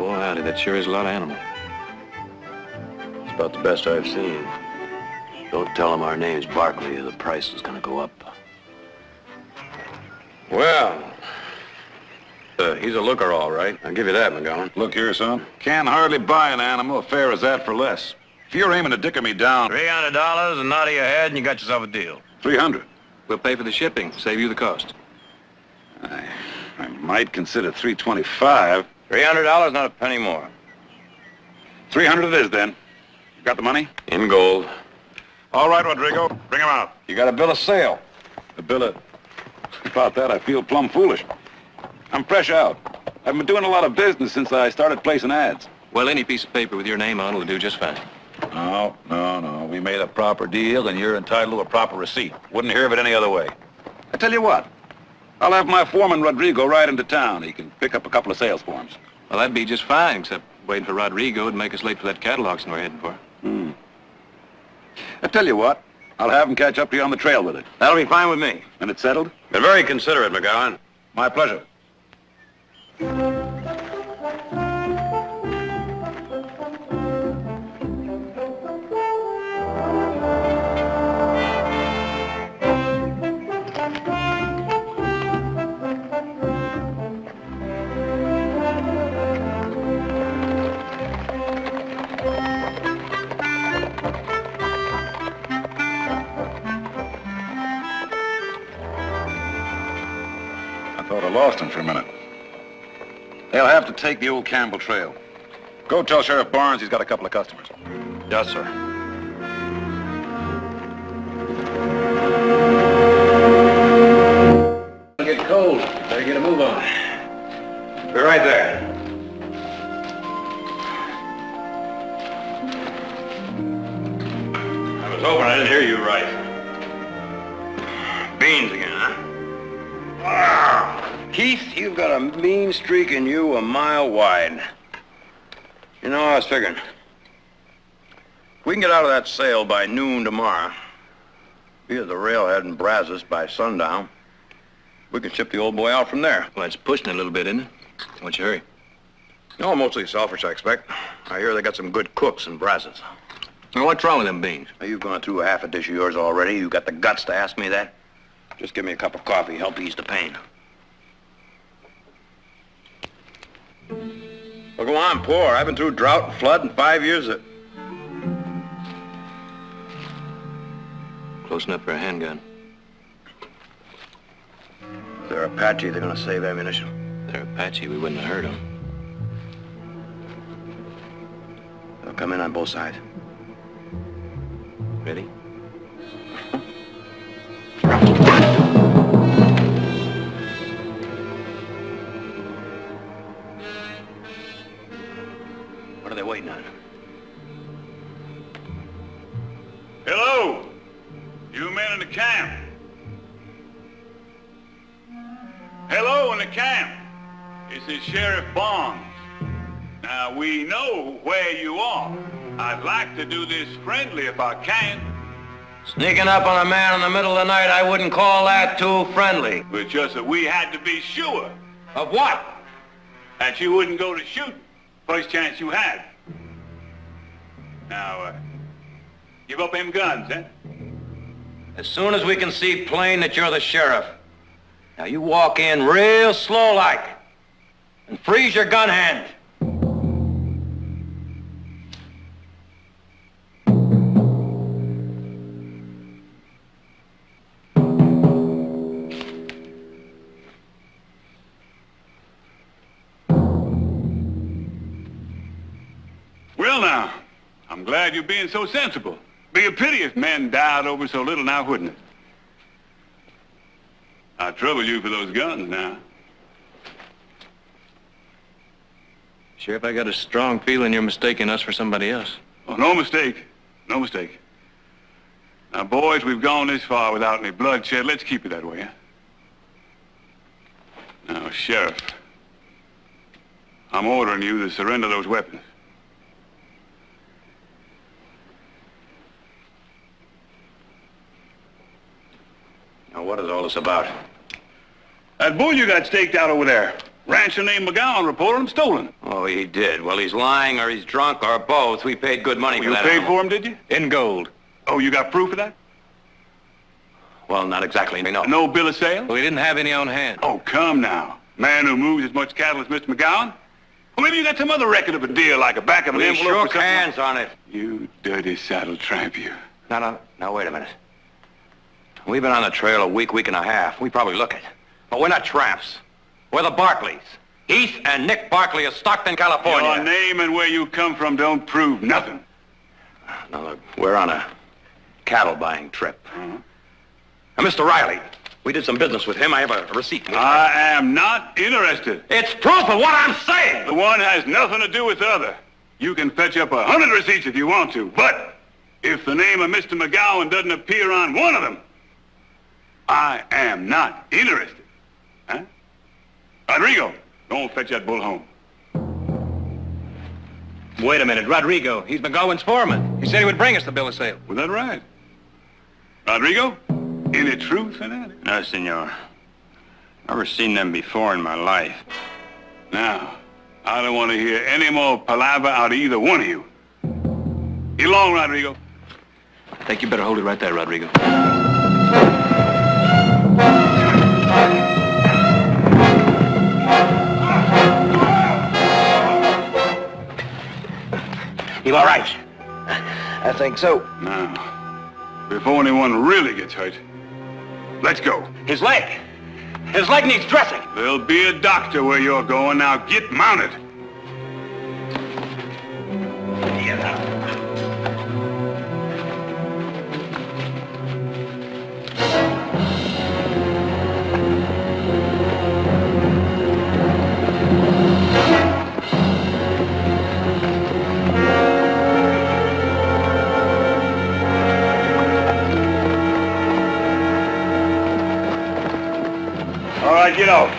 Boy, howdy, that sure is a lot of animal. It's about the best I've seen. Don't tell him our name's Barkley or the price is gonna go up. Well, he's a looker, all right. I'll give you that, McGowan. Look here, son. Can't hardly buy an animal as fair as that for less. If you're aiming to dicker me down... $300 and nod of your head and you got yourself a deal. 300. We'll pay for the shipping, save you the cost. I might consider 325. $300, not a penny more. 300 it is, then. You got the money? In gold. All right, Rodrigo. Bring him out. You got a bill of sale. A bill of... About that, I feel plumb foolish. I'm fresh out. I've been doing a lot of business since I started placing ads. Well, any piece of paper with your name on will do just fine. No. We made a proper deal, and you're entitled to a proper receipt. Wouldn't hear of it any other way. I tell you what. I'll have my foreman, Rodrigo, ride into town. He can pick up a couple of sales forms. Well, that'd be just fine, except waiting for Rodrigo would make us late for that catalog we're heading for. I tell you what. I'll have him catch up to you on the trail with it. That'll be fine with me. And it's settled? You're very considerate, McGowan. My pleasure. I lost him for a minute. They'll have to take the old Campbell Trail. Go tell Sheriff Barnes he's got a couple of customers. Yes, sir. It'll get cold. Better get a move on. Be right there. I was hoping I didn't hear you right. Beans again, huh? Heath, you've got a mean streak in you a mile wide. You know, I was figuring, if we can get out of that sale by noon tomorrow, be at the railhead in Brazos by sundown, we can ship the old boy out from there. Well, it's pushing it a little bit, isn't it? What's your hurry? No, mostly selfish, I expect. I hear they got some good cooks in Brazos. Well, what's wrong with them beans? Are you gone through a half a dish of yours already? You got the guts to ask me that? Just give me a cup of coffee, help ease the pain. Well, go on, pour. I've been through drought and flood and 5 years of... Close enough for a handgun. If they're Apache, they're gonna save ammunition. If they're Apache, we wouldn't have hurt them. They'll come in on both sides. Ready? What are they waiting on? Hello! You men in the camp. Hello in the camp. This is Sheriff Barnes. Now, we know where you are. I'd like to do this friendly if I can. Sneaking up on a man in the middle of the night, I wouldn't call that too friendly. But just that we had to be sure Of what? that you wouldn't go to shoot first chance you had. Now, give up them guns, eh? As soon as we can see plain that you're the sheriff. Now you walk in real slow-like and freeze your gun hand. Well, now, I'm glad you're being so sensible. Be a pity if men died over so little now, wouldn't it? I trouble you for those guns now. Sheriff, I got a strong feeling you're mistaking us for somebody else. Oh, no mistake. No mistake. Now, boys, we've gone this far without any bloodshed. Let's keep it that way, huh? Now, Sheriff, I'm ordering you to surrender those weapons. Now, what is all this about? That bull you got staked out over there. Rancher named McGowan reported him stolen. Oh, he did. Well, he's lying or he's drunk or both. We paid good money for You that paid animal. for him, did you? In gold. Oh, you got proof of that? Well, not exactly, no. No bill of sale? Well, he didn't have any on hand. Oh, come now. Man who moves as much cattle as Mr. McGowan? Well, maybe you got some other record of a deal, like a back of an We envelope or shook something. hands on it. You dirty saddle tramp, you. No, wait a minute. We've been on the trail a week and a half. We probably look it. But we're not tramps. We're the Barkleys. Heath and Nick Barkley of Stockton, California. Your name and where you come from don't prove nothing. Now, look, we're on a cattle buying trip. Now, Mr. Riley, we did some business with him. I have a receipt. I am not interested. It's proof of what I'm saying. The one has nothing to do with the other. You can fetch up 100 receipts if you want to, but if the name of Mr. McGowan doesn't appear on one of them, I am not interested. Huh? Rodrigo, don't fetch that bull home. Wait a minute, Rodrigo. He's McGowan's foreman. He said he would bring us the bill of sale. Was that right? Rodrigo, any truth in that? No, senor. Never seen them before in my life. Now, I don't want to hear any more palaver out of either one of you. Get along, Rodrigo. I think you better hold it right there, Rodrigo. You all right? I think so. Now, before anyone really gets hurt, let's go. His leg. His leg needs dressing. There'll be a doctor where you're going. Now get mounted. All right, get off.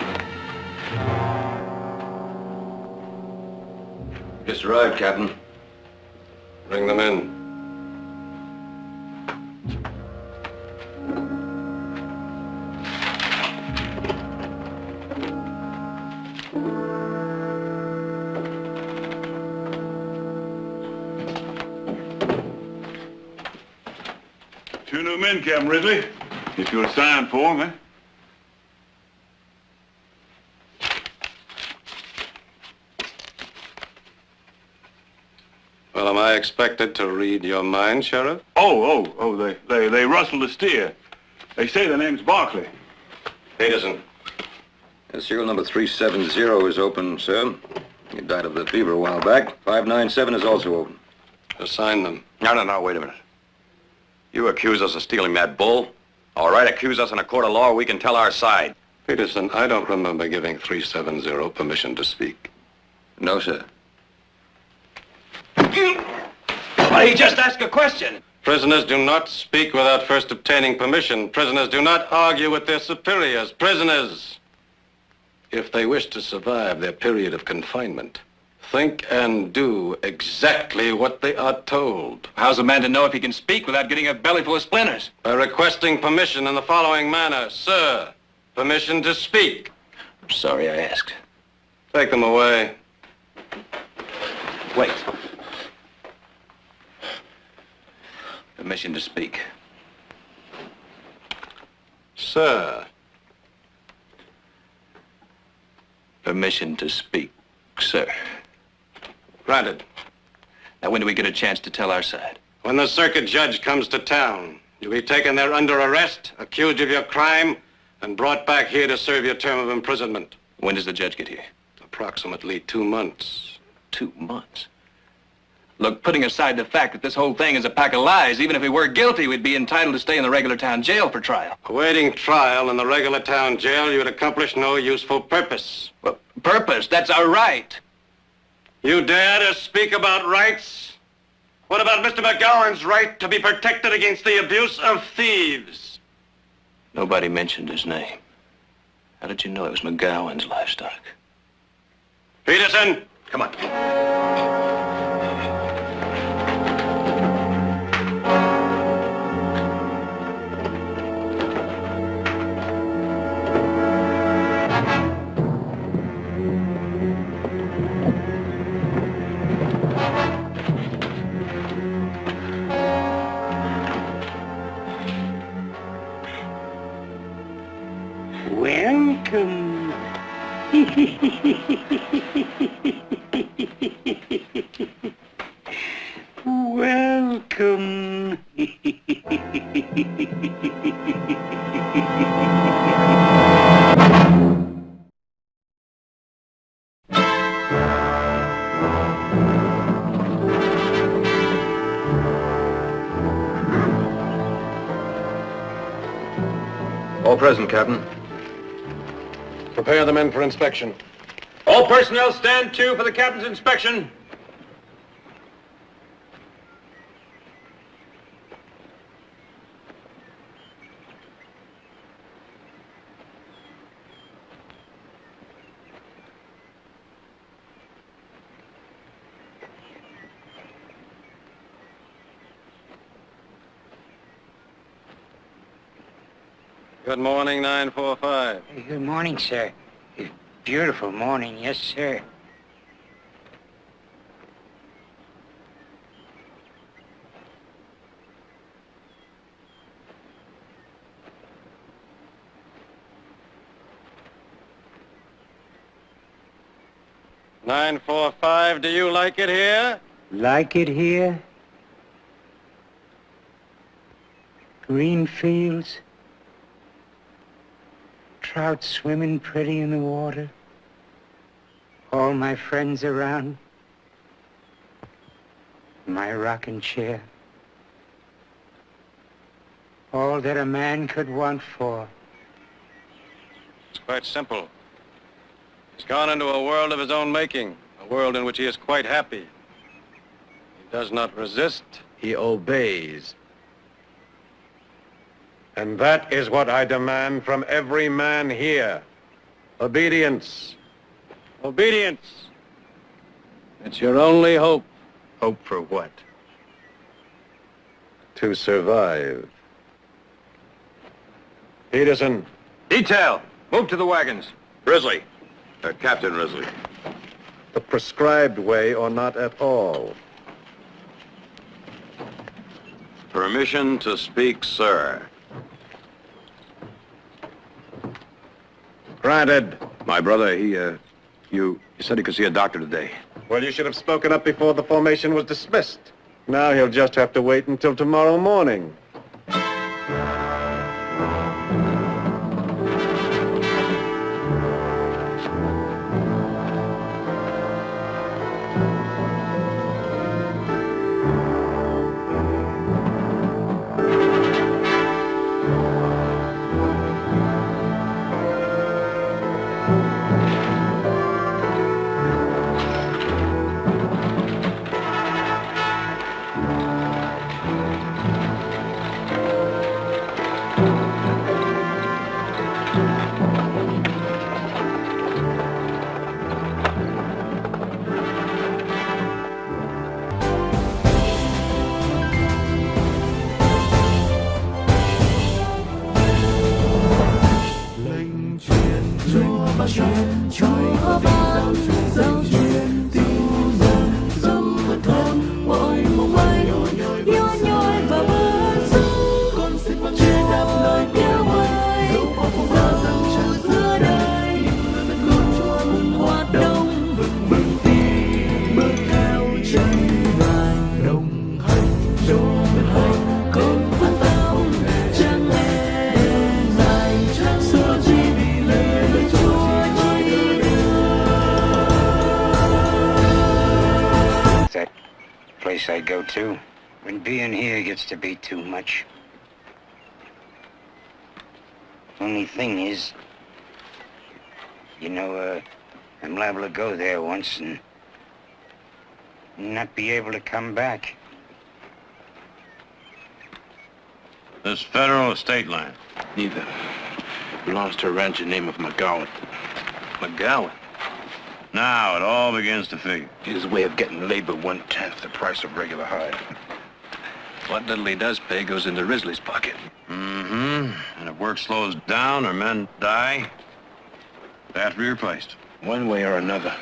Just arrived, Captain. Bring them in. Two new men, Captain Ridley. If you'll sign for them, eh? Well, am I expected to read your mind, Sheriff? They rustled a steer. They say the name's Barkley. Peterson. Serial number 370 is open, sir. He died of the fever a while back. 597 is also open. Assign them. No, wait a minute. You accuse us of stealing that bull? All right, accuse us in a court of law, we can tell our side. Peterson, I don't remember giving 370 permission to speak. No, sir. But he just asked a question. Prisoners do not speak without first obtaining permission. Prisoners do not argue with their superiors. Prisoners, if they wish to survive their period of confinement, think and do exactly what they are told. How's a man to know if he can speak without getting a belly full of splinters? By requesting permission in the following manner. Sir, permission to speak. I'm sorry I asked. Take them away. Wait. Permission to speak. Sir. Permission to speak, sir. Granted. Now, when do we get a chance to tell our side? When the circuit judge comes to town, you'll be taken there under arrest, accused of your crime, and brought back here to serve your term of imprisonment. When does the judge get here? Approximately 2 months. 2 months. Look, putting aside the fact that this whole thing is a pack of lies, even if we were guilty, we'd be entitled to stay in the regular town jail for trial. Awaiting trial in the regular town jail, you would accomplish no useful purpose. Well, purpose, that's our right. You dare to speak about rights? What about Mr. McGowan's right to be protected against the abuse of thieves? Nobody mentioned his name. How did you know it was McGowan's livestock? Peterson! Come on. Welcome. All present, Captain. Prepare the men for inspection. All personnel stand to for the captain's inspection. Good morning, 945. Good morning, sir. Beautiful morning, yes, sir. Nine 945, do you like it here? Like it here? Green fields. Trout swimming pretty in the water. All my friends around. My rocking chair. All that a man could want for. It's quite simple. He's gone into a world of his own making, a world in which he is quite happy. He does not resist, he obeys. And that is what I demand from every man here. Obedience. Obedience. It's your only hope. Hope for what? To survive. Peterson. Detail, move to the wagons. Risley. Captain Risley. The prescribed way or not at all. Permission to speak, sir. Granted. My brother, you said he could see a doctor today. Well, you should have spoken up before the formation was dismissed. Now he'll just have to wait until tomorrow morning. I go to when being here gets to be too much. Only thing is, I'm liable to go there once and not be able to come back. This federal or state land? Neither. Belongs to a rancher named of McGowan. McGowan? Now it all begins to figure. His way of getting labor 1/10 the price of regular hide. What little he does pay goes into Risley's pocket. Mm-hmm. And if work slows down or men die, they have to be replaced. One way or another.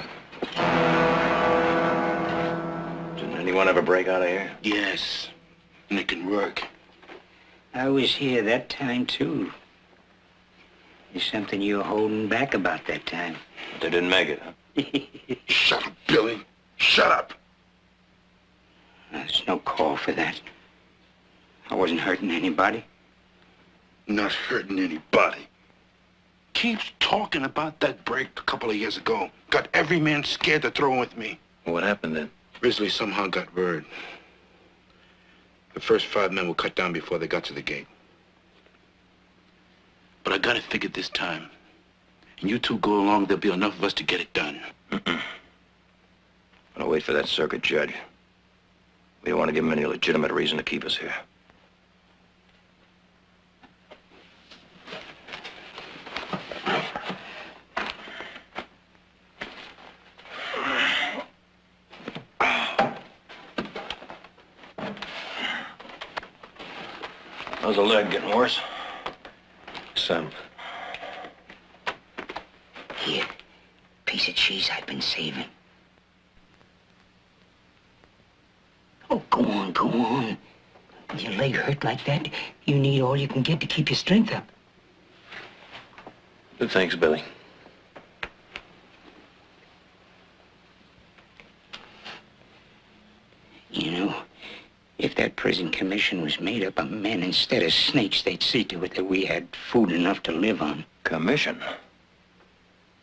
Didn't anyone ever break out of here? Yes. And it can work. I was here that time, too. There's something you're holding back about that time. They didn't make it, huh? Shut up, Billy. Shut up. There's no call for that. I wasn't hurting anybody. Not hurting anybody. Keeps talking about that break a couple of years ago. Got every man scared to throw in with me. What happened then? Risley somehow got word. The first 5 men were cut down before they got to the gate. But I got it figured this time. And you two go along, there'll be enough of us to get it done. I'll wait for that circuit judge. We don't want to give him any legitimate reason to keep us here. How's the leg? Getting worse? Some. Here, piece of cheese I've been saving. Oh, go on, go on. Your leg hurt like that, you need all you can get to keep your strength up. Thanks, Billy. You know, if that prison commission was made up of men instead of snakes, they'd see to it that we had food enough to live on. Commission?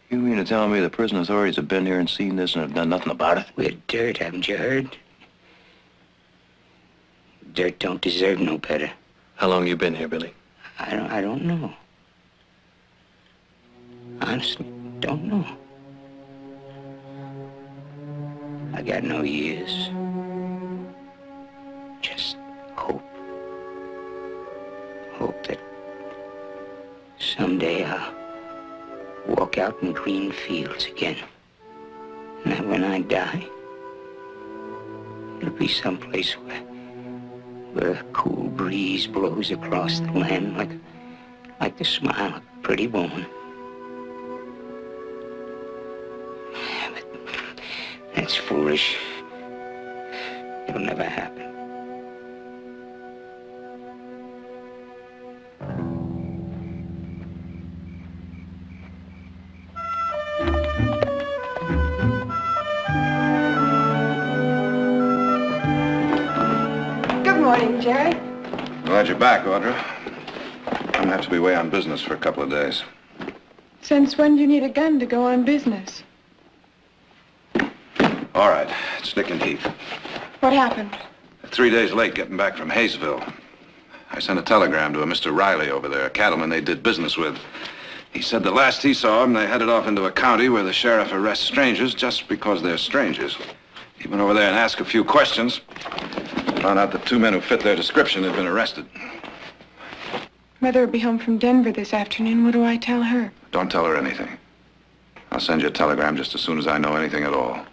You mean to tell me the prison authorities have been here and seen this and have done nothing about it? We're dirt, haven't you heard? Dirt don't deserve no better. How long you been here, Billy? I don't know. Honestly, don't know. I got no years. Just hope. Hope that someday I'll walk out in green fields again. And that when I die, it'll be someplace where a cool breeze blows across the land like the smile of a pretty woman. But that's foolish. It'll never happen. Good morning, Jerry. Glad you're back, Audra. I'm gonna have to be away on business for a couple of days. Since when do you need a gun to go on business? All right, it's Dick and Heath. What happened? 3 days late getting back from Hayesville. I sent a telegram to a Mr. Riley over there, a cattleman they did business with. He said the last he saw him, they headed off into a county where the sheriff arrests strangers just because they're strangers. He went over there and asked a few questions. Found out that 2 men who fit their description had been arrested. Mother will be home from Denver this afternoon. What do I tell her? Don't tell her anything. I'll send you a telegram just as soon as I know anything at all.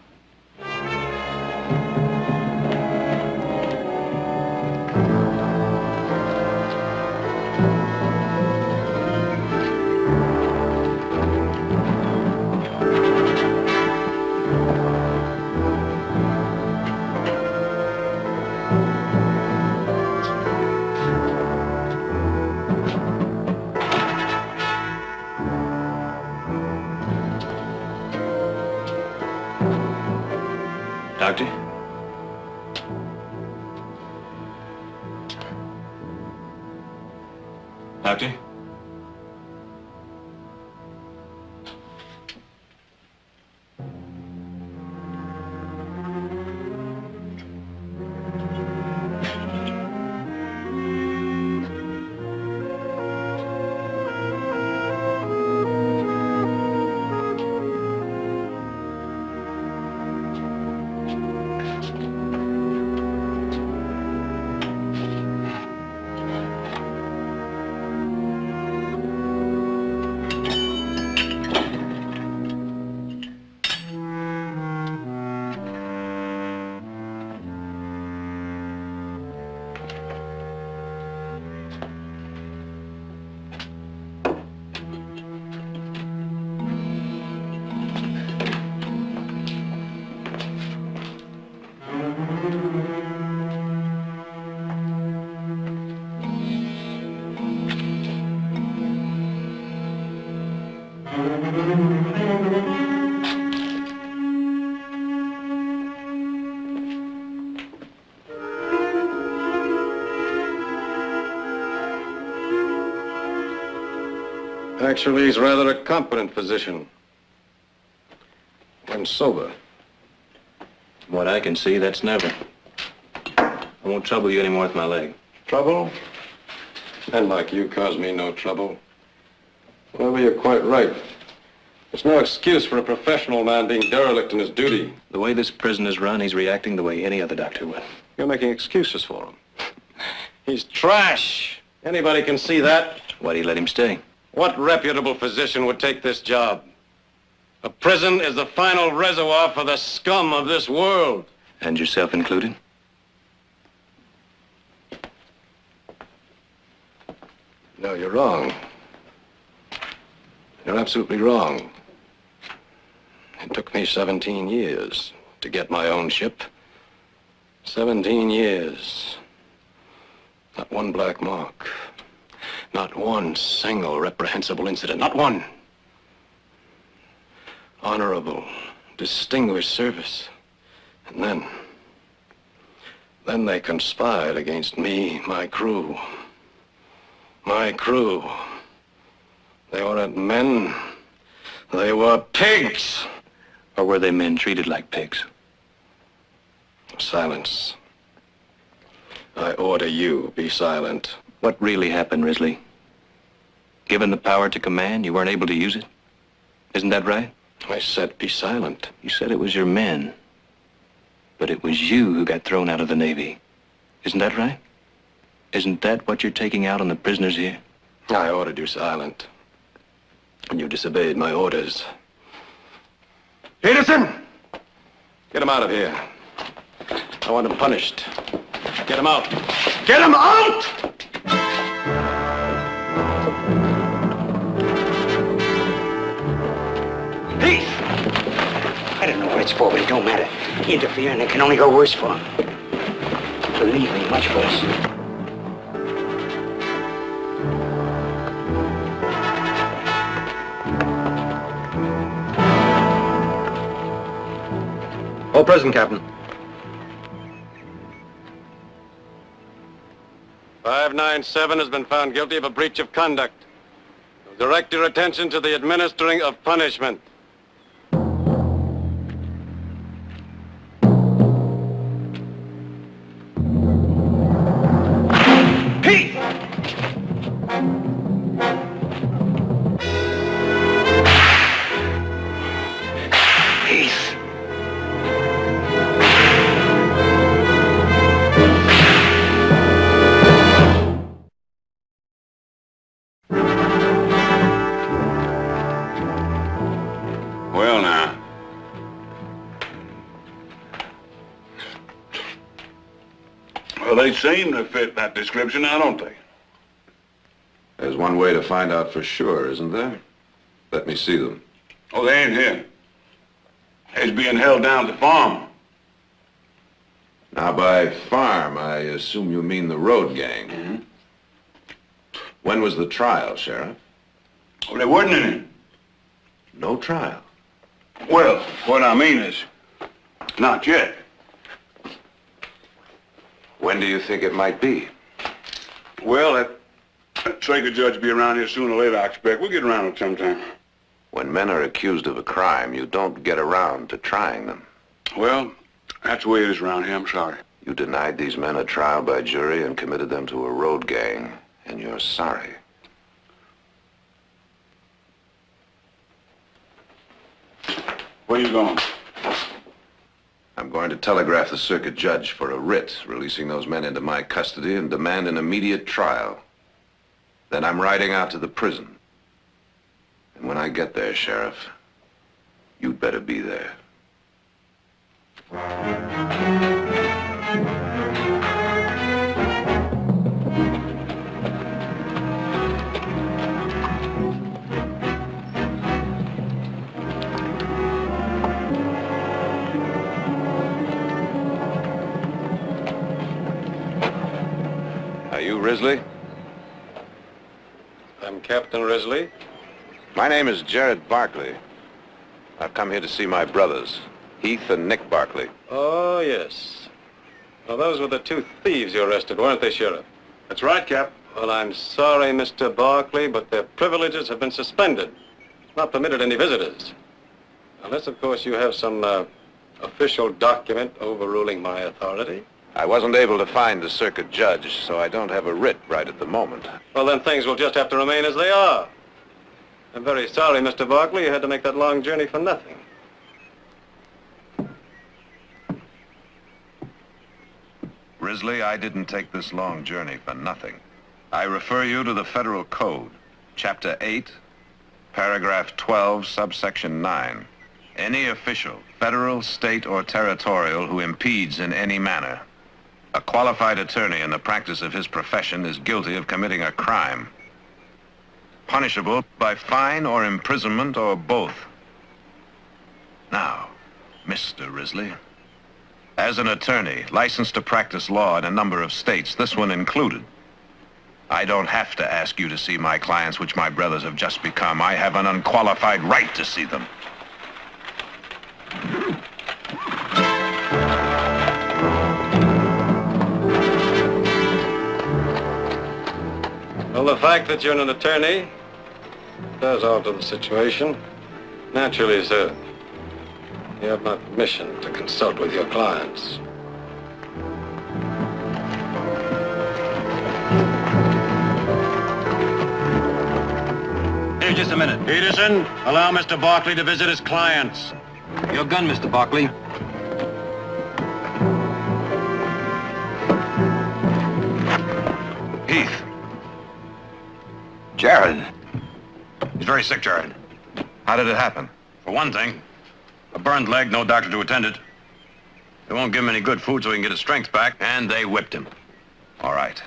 Doctor? Doctor? Actually, he's rather a competent physician. When sober. From what I can see, that's never. I won't trouble you anymore with my leg. Trouble? Men like you cause me no trouble. Well, you're quite right. There's no excuse for a professional man being derelict in his duty. The way this prison is run, he's reacting the way any other doctor would. You're making excuses for him. He's trash. Anybody can see that. Why do you let him stay? What reputable physician would take this job? A prison is the final reservoir for the scum of this world. And yourself included? No, you're wrong. You're absolutely wrong. It took me 17 years to get my own ship. 17 years. Not one black mark. Not one single reprehensible incident. Not one. Honorable, distinguished service. And then they conspired against me, my crew. My crew. They weren't men. They were pigs. Or were they men treated like pigs? Silence. I order you, be silent. What really happened, Risley? Given the power to command, you weren't able to use it? Isn't that right? I said be silent. You said it was your men. But it was you who got thrown out of the Navy. Isn't that right? Isn't that what you're taking out on the prisoners here? I ordered you silent. And you disobeyed my orders. Peterson! Get him out of here. I want him punished. Get him out. Get him out! Heath! I don't know what it's for, but it don't matter. Interfering, it can only go worse for him. Believe me, much worse. All present, Captain. 597 has been found guilty of a breach of conduct. Direct your attention to the administering of punishment. Heath! Heath! Well, now. Well, they seem to fit that description now, don't they? There's one way to find out for sure, isn't there? Let me see them. Oh, they ain't here. They's being held down at the farm. Now, by farm, I assume you mean the road gang. Mm-hmm. When was the trial, Sheriff? Oh, there wasn't any. No trial. Well, what I mean is, not yet. When do you think it might be? Well, that Traeger judge will be around here sooner or later, I expect. We'll get around it sometime. When men are accused of a crime, you don't get around to trying them. Well, that's the way it is around here. I'm sorry. You denied these men a trial by jury and committed them to a road gang, and you're sorry. Where you going? I'm going to telegraph the circuit judge for a writ, releasing those men into my custody and demand an immediate trial. Then I'm riding out to the prison. And when I get there, Sheriff, you'd better be there. Are you Risley? I'm Captain Risley. My name is Jared Barkley. I've come here to see my brothers, Heath and Nick Barkley. Oh, yes. Well, those were the two thieves you arrested, weren't they, Sheriff? That's right, Cap. Well, I'm sorry, Mr. Barkley, but their privileges have been suspended. Not permitted any visitors. Unless, of course, you have some official document overruling my authority. I wasn't able to find the circuit judge, so I don't have a writ right at the moment. Well, then things will just have to remain as they are. I'm very sorry, Mr. Barkley, you had to make that long journey for nothing. Risley, I didn't take this long journey for nothing. I refer you to the Federal Code, Chapter 8, Paragraph 12, Subsection 9. Any official, federal, state, or territorial who impedes in any manner a qualified attorney in the practice of his profession is guilty of committing a crime, punishable by fine or imprisonment or both. Now, Mr. Risley, as an attorney licensed to practice law in a number of states, this one included, I don't have to ask you to see my clients, which my brothers have just become. I have an unqualified right to see them. Well, the fact that you're an attorney does alter the situation. Naturally, sir, you have my permission to consult with your clients. Here, just a minute. Peterson, allow Mr. Barkley to visit his clients. Your gun, Mr. Barkley. Heath. Jared. He's very sick, Jared. How did it happen? For one thing, a burned leg, no doctor to attend it. They won't give him any good food so he can get his strength back, and they whipped him. All right.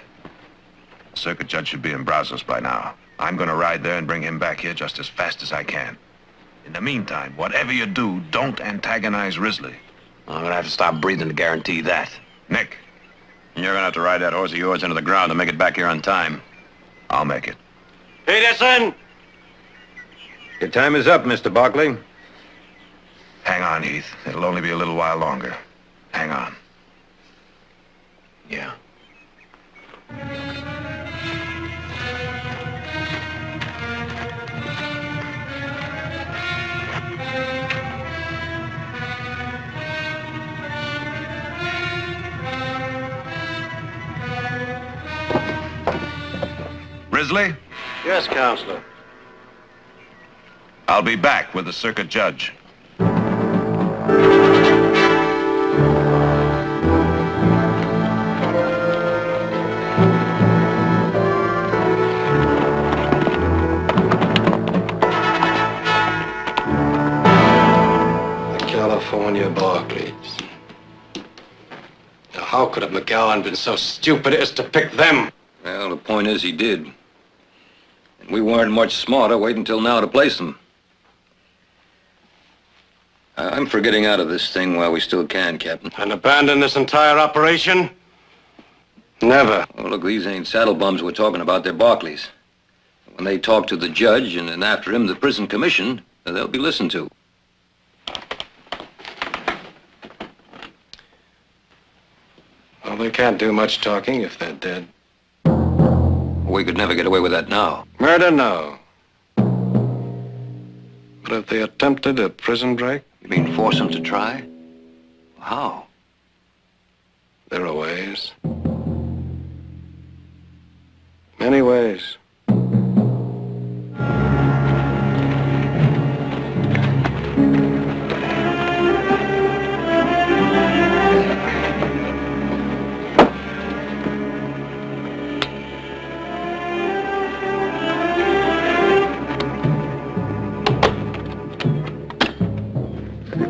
The circuit judge should be in Brazos by now. I'm going to ride there and bring him back here just as fast as I can. In the meantime, whatever you do, don't antagonize Risley. I'm gonna have to stop breathing to guarantee that. Nick, You're gonna have to ride that horse of yours into the ground to make it back here on time. I'll make it. Peterson! Your time is up, Mr. Barkley. Hang on, Heath. It'll only be a little while longer. Hang on. Yeah. Risley, Yes, Counselor. I'll be back with the circuit judge. The California Barclays. Now, how could a McGowan been so stupid as to pick them? Well, the point is he did. And we weren't much smarter waiting until now to place him. I'm for getting out of this thing while we still can, Captain. And abandon this entire operation? Never. Well, look, these ain't saddle bums we're talking about. They're Barkleys. When they talk to the judge and then after him the prison commission, they'll be listened to. Well, they can't do much talking if they're dead. We could never get away with that now. Murder, no. But if they attempted a prison break? You mean force them to try? How? There are ways. Many ways.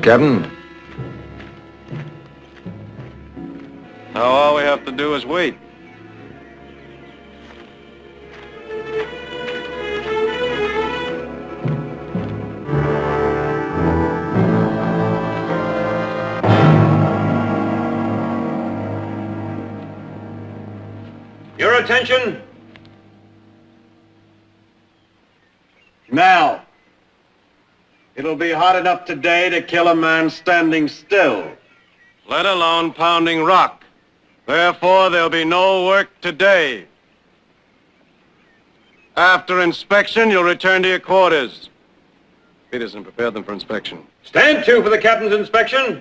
Captain? Now all we have to do is wait. Your attention. Now, it'll be hot enough today to kill a man standing still, let alone pounding rock. Therefore, there'll be no work today. After inspection, you'll return to your quarters. Peterson prepared them for inspection. Stand to for the captain's inspection.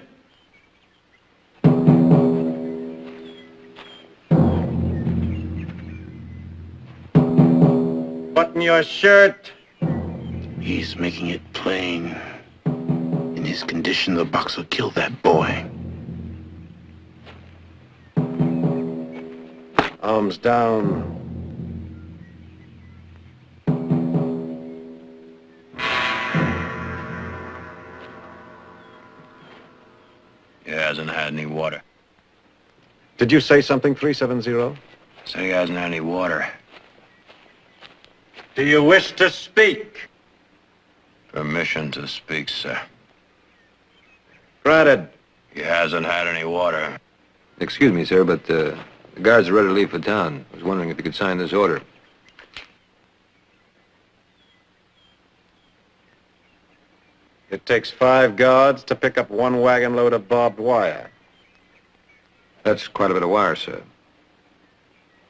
Button your shirt. He's making it plain. In his condition, the boxer killed that boy. Arms down. He hasn't had any water. Did you say something, 370? Said he hasn't had any water. Do you wish to speak? Permission to speak, sir. Granted. He hasn't had any water. Excuse me, sir, but the guards are ready to leave for town. I was wondering if you could sign this order. It takes 5 guards to pick up 1 wagon load of barbed wire. That's quite a bit of wire, sir.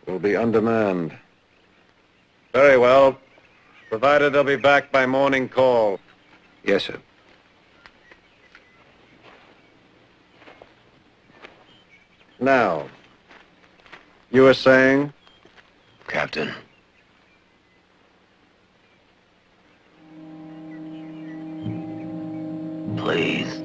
We'll be undermanned. Very well. Provided they'll be back by morning call. Yes, sir. Now, you were saying? Captain. Please.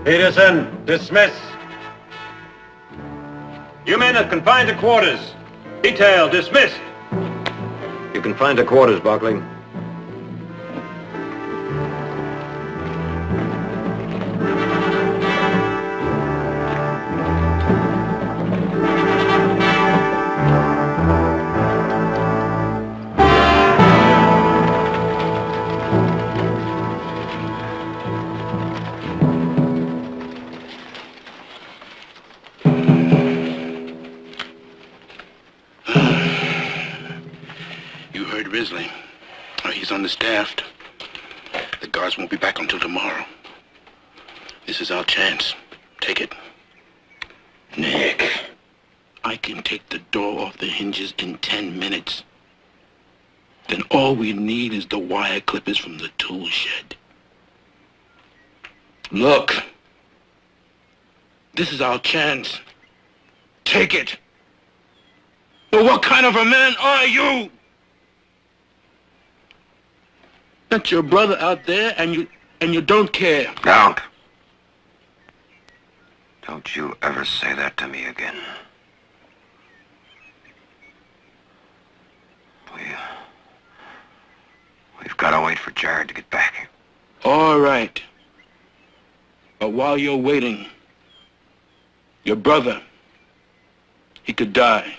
Peterson, dismiss. You men are confined to quarters. Detail dismissed. You confined to quarters, Barkley. He's understaffed. The guards won't be back until tomorrow. This is our chance. Take it. Nick, I can take the door off the hinges in 10 minutes. Then all we need is the wire clippers from the tool shed. Look. This is our chance. Take it. But what kind of a man are you? That's your brother out there, and you don't care. Don't you ever say that to me again. We've got to wait for Jared to get back. All right. But while you're waiting, your brother, he could die.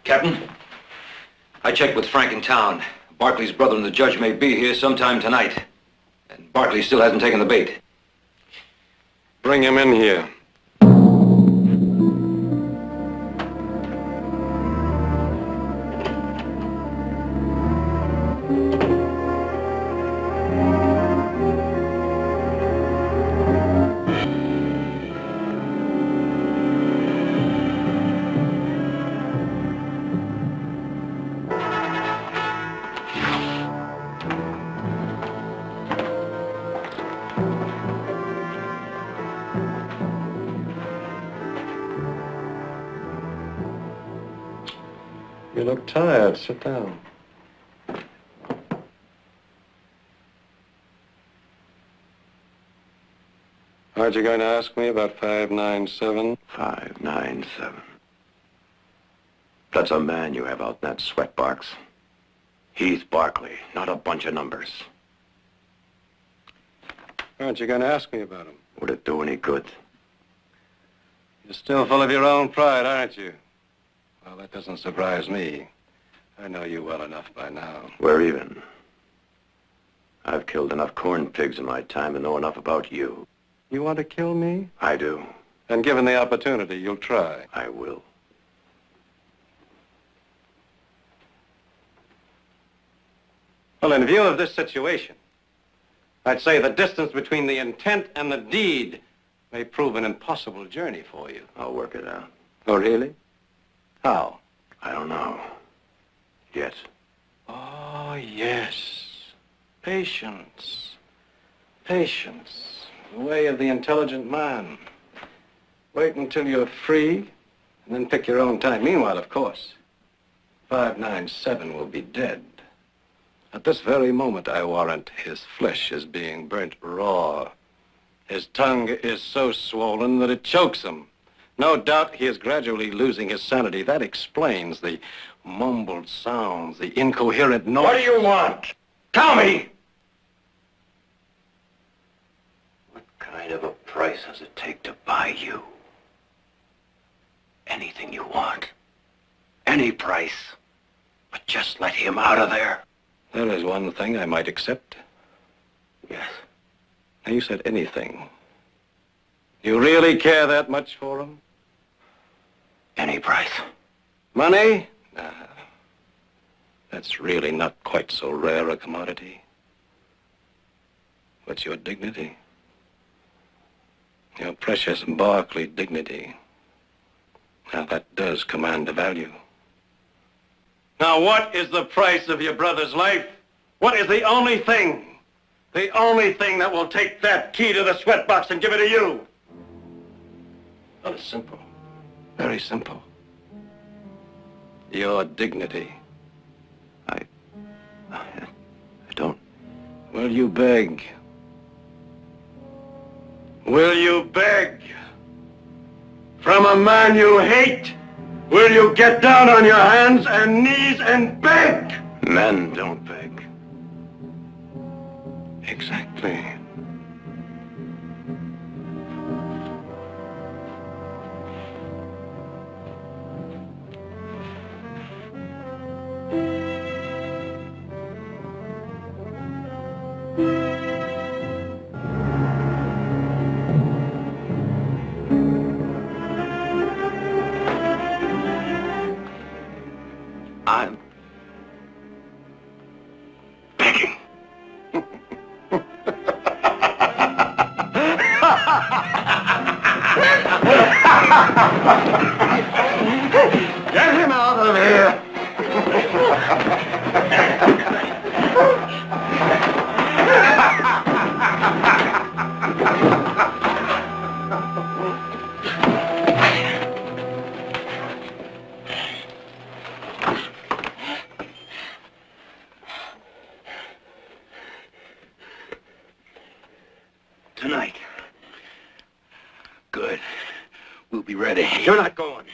Captain, I checked with Frank in town. Barkley's brother and the judge may be here sometime tonight. And Barkley still hasn't taken the bait. Bring him in here. You look tired. Sit down. Aren't you going to ask me about 597? 597. That's a man you have out in that sweatbox. Heath Barkley, not a bunch of numbers. Aren't you going to ask me about him? Would it do any good? You're still full of your own pride, aren't you? Well, that doesn't surprise me. I know you well enough by now. We're even. I've killed enough corn pigs in my time to know enough about you. You want to kill me? I do. And given the opportunity, you'll try. I will. Well, in view of this situation, I'd say the distance between the intent and the deed may prove an impossible journey for you. I'll work it out. Oh, really? How? I don't know. Yet. Oh, yes. Patience. Patience. The way of the intelligent man. Wait until you're free, and then pick your own time. Meanwhile, of course, 597 will be dead. At this very moment, I warrant, his flesh is being burnt raw. His tongue is so swollen that it chokes him. No doubt he is gradually losing his sanity. That explains the mumbled sounds, the incoherent noise. What do you want? Tell me! What kind of a price does it take to buy you? Anything you want. Any price. But just let him out of there. There is one thing I might accept. Yes. Now, you said anything. You really care that much for him? Any price. Money? Nah. That's really not quite so rare a commodity. But your dignity. Your precious Barkley dignity. Now, that does command a value. Now, what is the price of your brother's life? What is the only thing that will take that key to the sweatbox and give it to you? Well, it's simple. Very simple. Your dignity. I don't. Will you beg? Will you beg? From a man you hate? Will you get down on your hands and knees and beg? Men don't beg. Exactly. I'm begging. Get him out of here. Tonight. Good. We'll be ready. You're not going.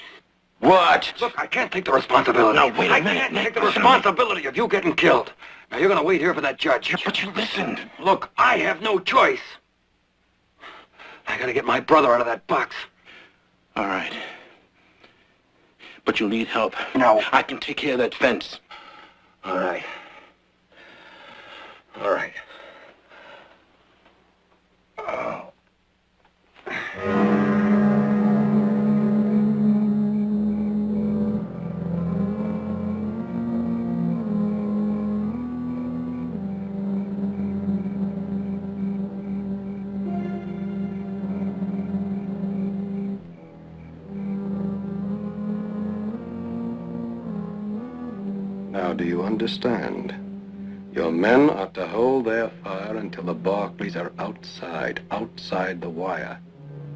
What? Look, I can't take the responsibility. Now, wait a minute. I can't take the responsibility of you getting killed. Now, you're going to wait here for that judge. But you listened. Look, I have no choice. I got to get my brother out of that box. All right. But you'll need help. No. I can take care of that fence. All right. All right. Oh. Now, do you understand? Your men are to hold their fire until the Barkleys are outside the wire.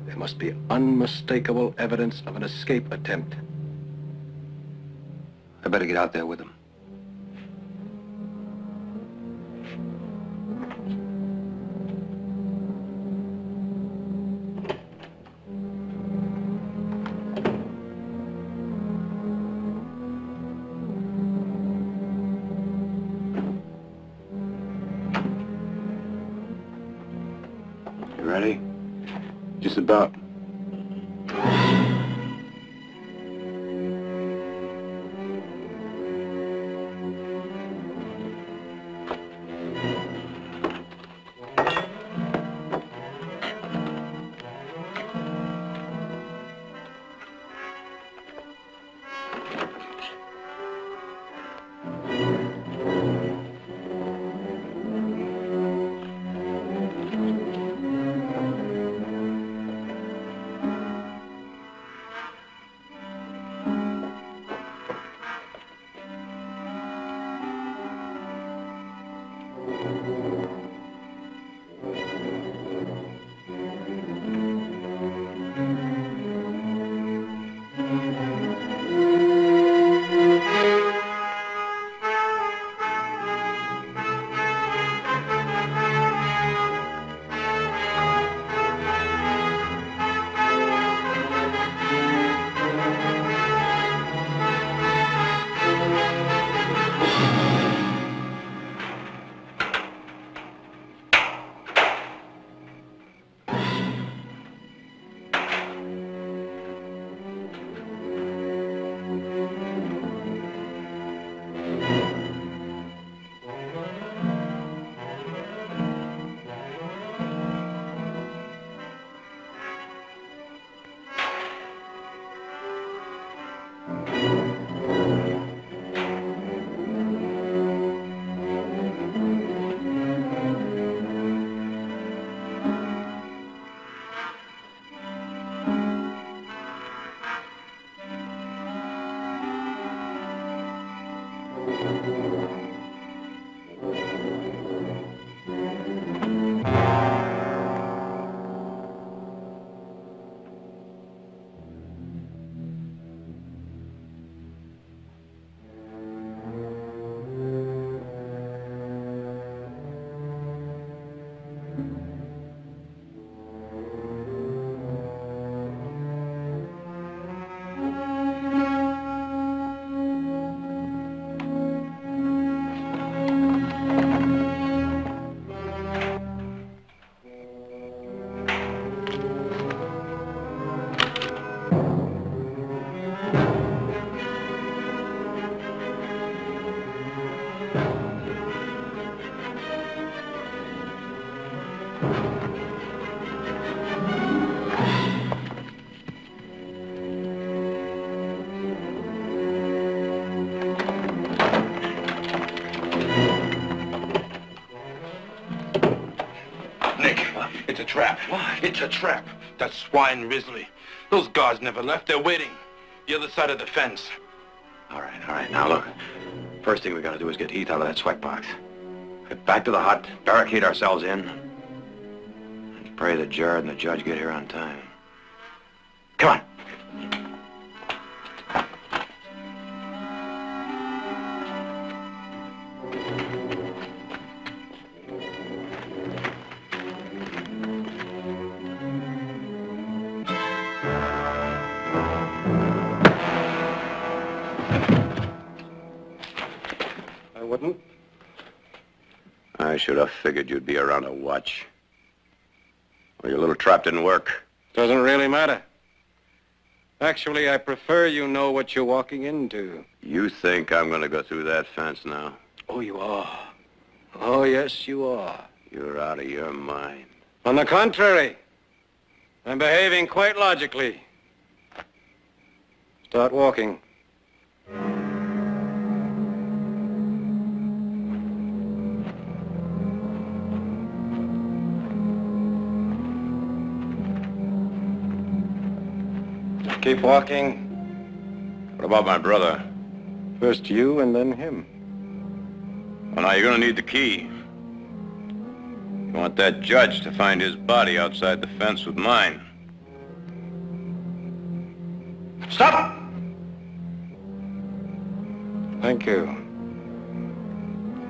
There must be unmistakable evidence of an escape attempt. I better get out there with him. Ready? Just about. It's a trap. Why? It's a trap. That swine Risley. Those guards never left. They're waiting. The other side of the fence. All right. Now, look. First thing we gotta do is get Heath out of that sweat box. Get back to the hut, barricade ourselves in, and pray that Jared and the judge get here on time. Come on. I should have figured you'd be around to watch. Well, your little trap didn't work. Doesn't really matter. Actually, I prefer you know what you're walking into. You think I'm going to go through that fence now? Oh, you are. Oh, yes, you are. You're out of your mind. On the contrary, I'm behaving quite logically. Start walking. Keep walking. What about my brother? First you and then him. Well, now you're going to need the key. You want that judge to find his body outside the fence with mine. Stop! Thank you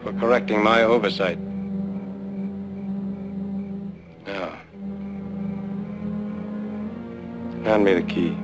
for correcting my oversight. Now, hand me the key.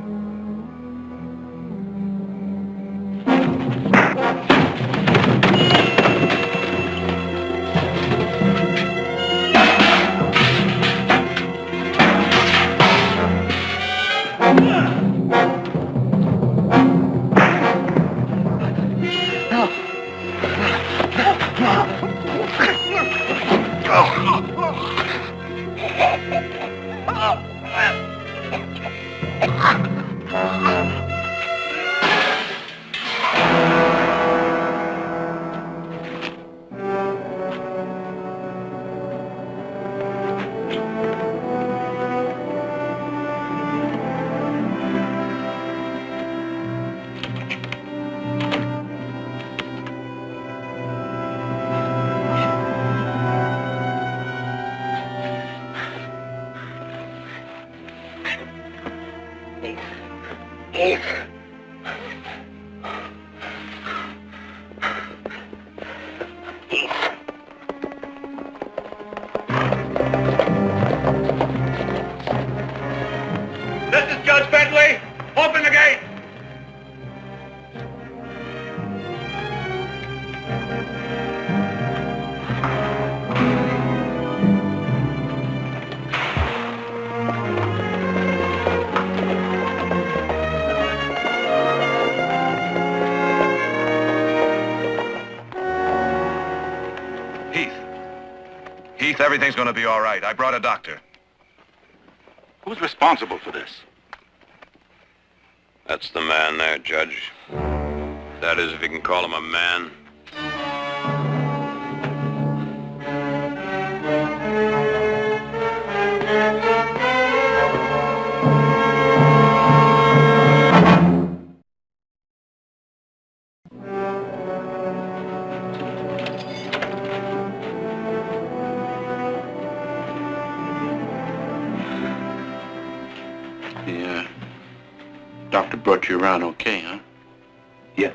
This is Judge Bentley. Open the gate. Heath, everything's gonna be all right. I brought a doctor. Who's responsible for this? That's the man there, Judge. That is, if you can call him a man. Doctor brought you around okay, huh? Yeah.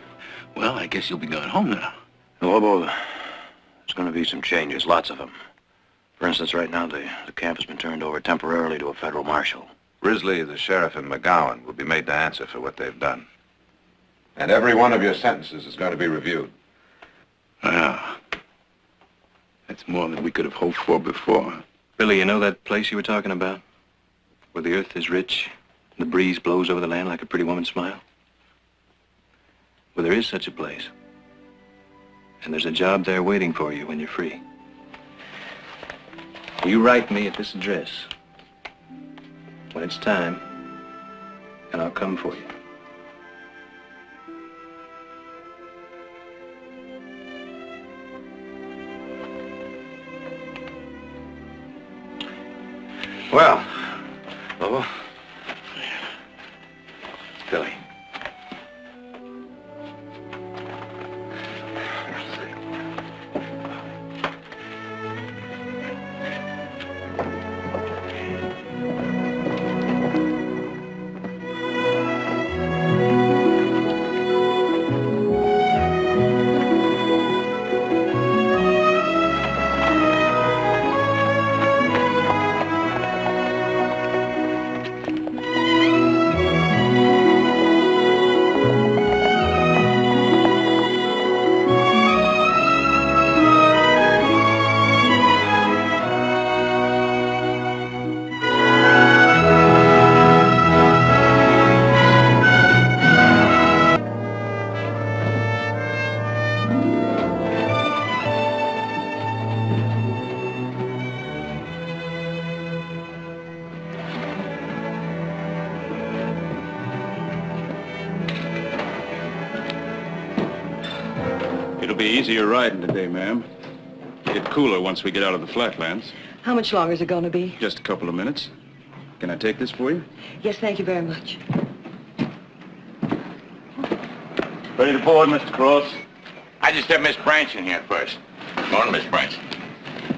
Well, I guess you'll be going home now. Lobo, there's going to be some changes, lots of them. For instance, right now, the camp has been turned over temporarily to a federal marshal. Risley, the sheriff, and McGowan will be made to answer for what they've done. And every one of your sentences is going to be reviewed. Wow. That's more than we could have hoped for before. Billy, you know that place you were talking about? Where the earth is rich, and the breeze blows over the land like a pretty woman's smile? Well, there is such a place. And there's a job there waiting for you when you're free. You write me at this address when it's time, and I'll come for you. Well, Lobo. Billy. It'll be easier riding today, ma'am. Get cooler once we get out of the flatlands. How much longer is it going to be? Just a couple of minutes. Can I take this for you? Yes, thank you very much. Ready to board, Mr. Cross? I just have Miss Branch in here first. Morning, Miss Branch.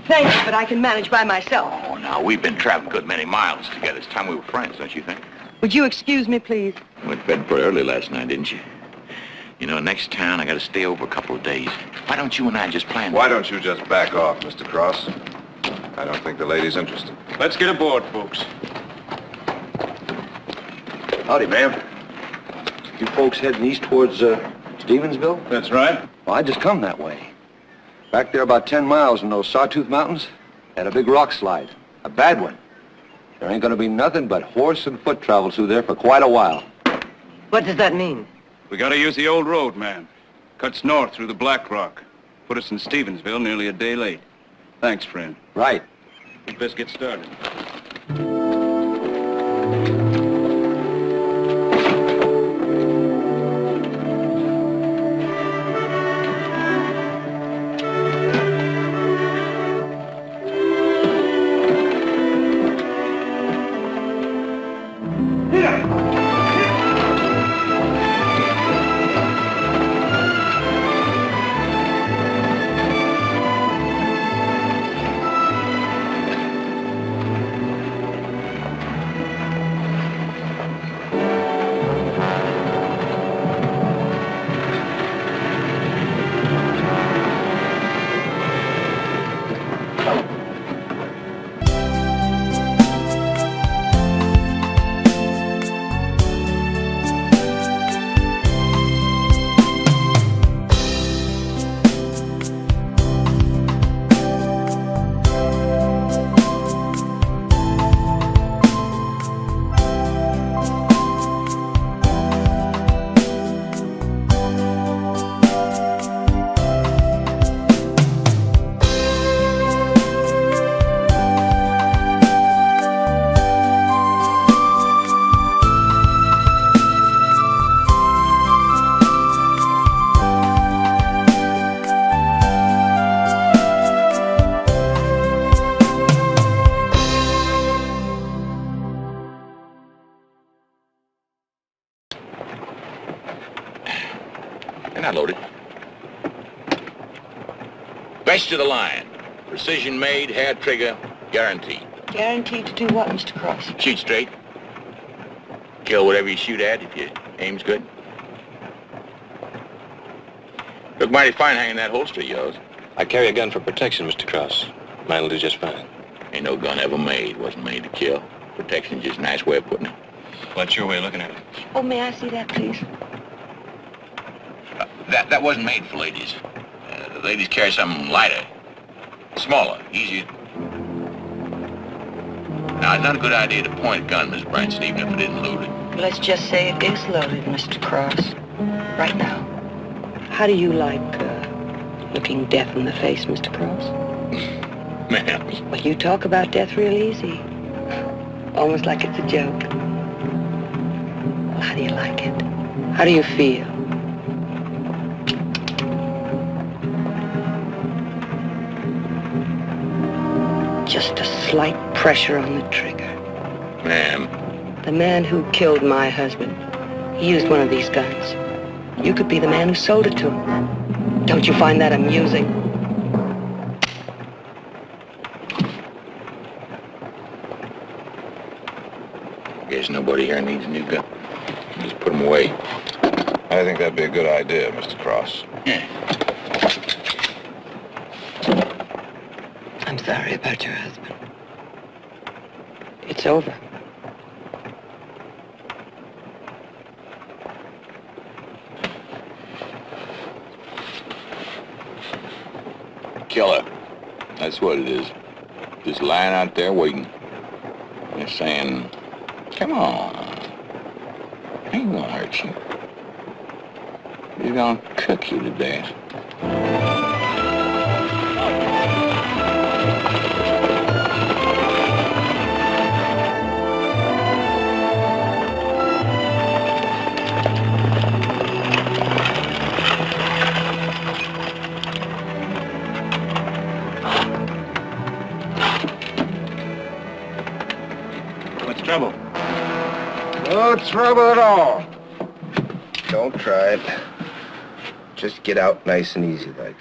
Thanks, but I can manage by myself. Oh, now, we've been traveling a good many miles together. It's time we were friends, don't you think? Would you excuse me, please? Went to bed pretty early last night, didn't you? You know, next town, I gotta stay over a couple of days. Why don't you and I just plan... Why don't you just back off, Mr. Cross? I don't think the lady's interested. Let's get aboard, folks. Howdy, ma'am. You folks heading east towards Stevensville? That's right. Well, I just come that way. Back there about 10 miles in those Sawtooth Mountains, had a big rock slide. A bad one. There ain't gonna be nothing but horse and foot travel through there for quite a while. What does that mean? We gotta use the old road, ma'am. Cuts north through the Black Rock. Put us in Stevensville nearly a day late. Thanks, friend. Right. We'd best get started. They're not loaded. Best of the line. Precision made, hair trigger, guaranteed. Guaranteed to do what, Mr. Cross? Shoot straight. Kill whatever you shoot at if your aim's good. Look mighty fine hanging that holster of yours. I carry a gun for protection, Mr. Cross. Mine will do just fine. Ain't no gun ever made. Wasn't made to kill. Protection's just a nice way of putting it. What's your way of looking at it? Oh, may I see that, please? That wasn't made for ladies. The ladies carry something lighter, smaller, easier. Now, it's not a good idea to point a gun, Miss Branson, even if it isn't loaded. Let's just say it is loaded, Mr. Cross. Right now. How do you like looking death in the face, Mr. Cross? Ma'am. Well, you talk about death real easy. Almost like it's a joke. Well, how do you like it? How do you feel? Just a slight pressure on the trigger. Ma'am. The man who killed my husband, he used one of these guns. You could be the man who sold it to him. Don't you find that amusing? Guess nobody here needs a new gun. Just put them away. I think that'd be a good idea, Mr. Cross. Yeah. I'm sorry about your husband. It's over. Killer. That's what it is. Just lying out there waiting. They're saying, come on. I ain't gonna hurt you. He's gonna cook you to death. What's trouble? No trouble at all. Don't try it. Just get out nice and easy like.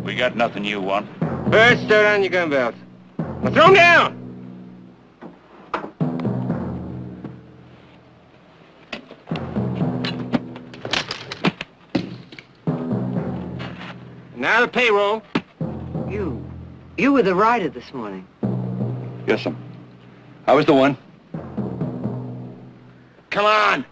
We got nothing you want. First, start on your gun belts. Now throw 'em down! Now the payroll. You were the rider this morning. Yes, sir. I was the one. Come on.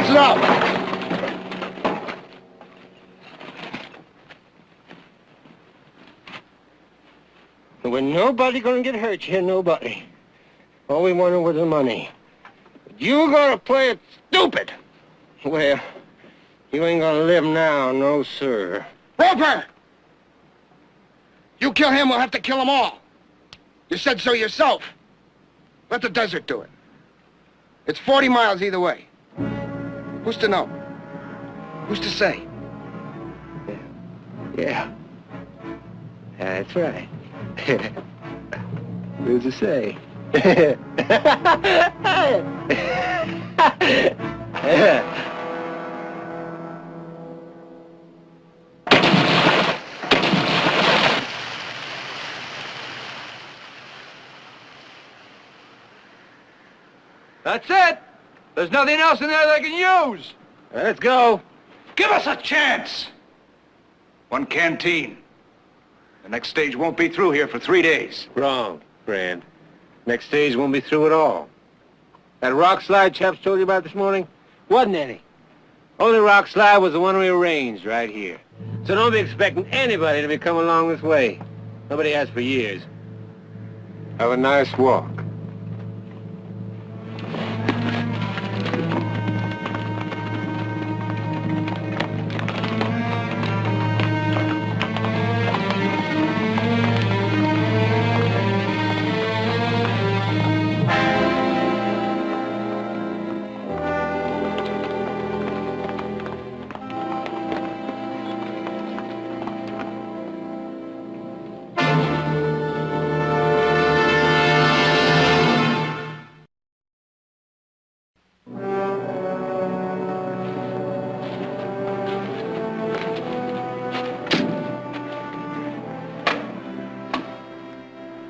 Watch it out! There was nobody gonna get hurt here, nobody. All we wanted was the money. But you gonna play it stupid. Well, you ain't gonna live now, no sir. Roper! You kill him, we'll have to kill them all. You said so yourself. Let the desert do it. It's 40 miles either way. Who's to know? Who's to say? Yeah. That's right. Who's to say? That's it. There's nothing else in there they can use. Let's go. Give us a chance. One canteen. The next stage won't be through here for 3 days. Wrong, friend. Next stage won't be through at all. That rock slide chaps told you about this morning? Wasn't any. Only rock slide was the one we arranged right here. So don't be expecting anybody to be coming along this way. Nobody has for years. Have a nice walk.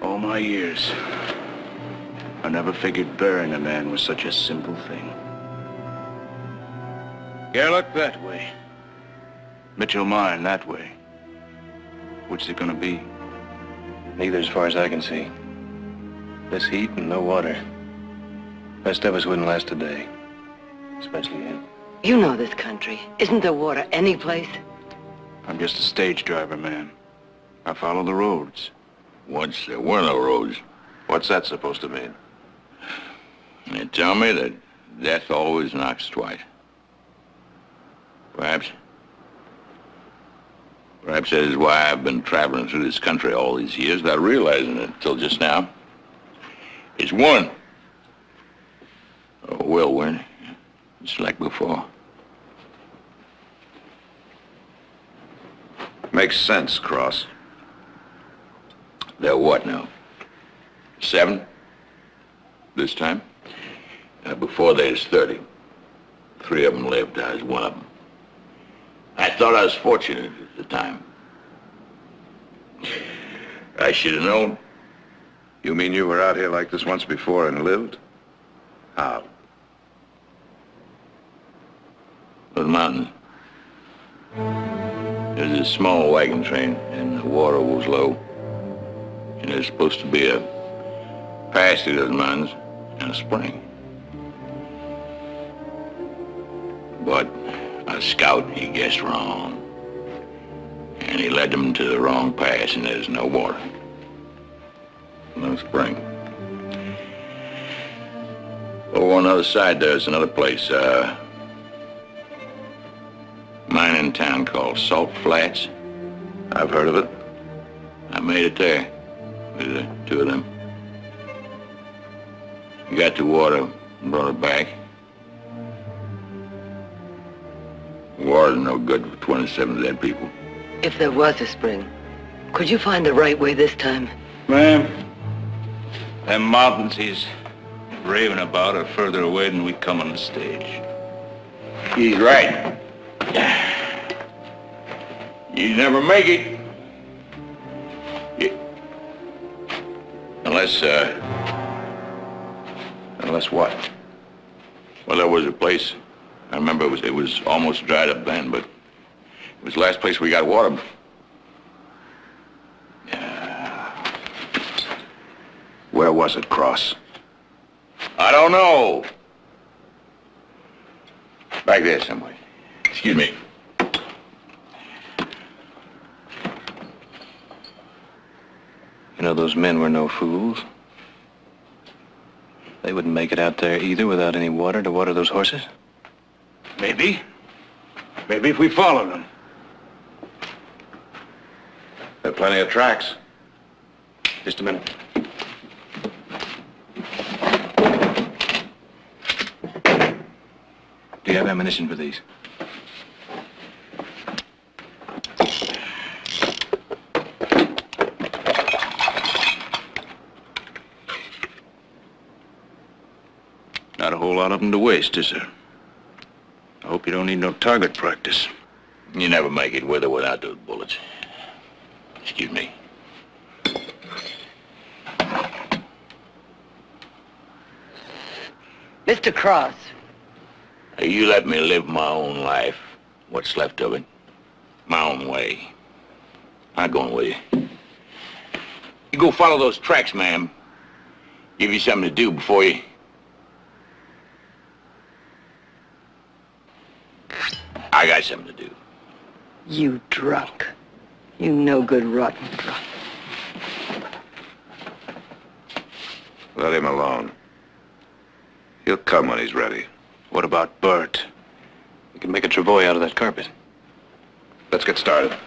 All my years, I never figured burying a man was such a simple thing. Gerlach that way. Mitchell mine that way. Which is it gonna be? Neither as far as I can see. This heat and no water. Rest of us wouldn't last a day. Especially him. You know this country. Isn't there water any place? I'm just a stage driver, man. I follow the roads. Once there were no roads. What's that supposed to mean? They tell me that death always knocks twice. Perhaps that is why I've been traveling through this country all these years without realizing it until just now. It's one. Oh, will win. Just like before. Makes sense, Cross. They're what now? 7? This time? Before they was 30. 3 of them lived. I was one of them. I thought I was fortunate at the time. I should have known. You mean you were out here like this once before and lived? How? The mountains. There's a small wagon train, and the water was low. And there's supposed to be a pass through those mountains and a spring. But a scout, he guessed wrong. And he led them to the wrong pass, and there's no water. No spring. Over on the other side, there's another place, mining town called Salt Flats. I've heard of it. I made it there with the 2 of them. Got the water and brought it back. Water's no good for 27 dead people. If there was a spring, could you find the right way this time? Ma'am, them mountains he's raving about are further away than we come on the stage. He's right. You never make it. Unless what? Well, there was a place. I remember it was almost dried up then, but it was the last place we got water. Yeah. Where was it, Cross? I don't know. Back there somewhere. Excuse me. You know, those men were no fools. They wouldn't make it out there either without any water to water those horses. Maybe. Maybe if we follow them. There are plenty of tracks. Just a minute. Do you have ammunition for these? Not a whole lot of them to waste, is there? I hope you don't need no target practice. You never make it with or without those bullets. Excuse me. Mr. Cross. You let me live my own life, what's left of it, my own way. I'm going with you. You go follow those tracks, ma'am. Give you something to do before you... I got something to do. You drunk. You no good rotten drunk. Let him alone. He'll come when he's ready. What about Bert? We can make a travois out of that carpet. Let's get started.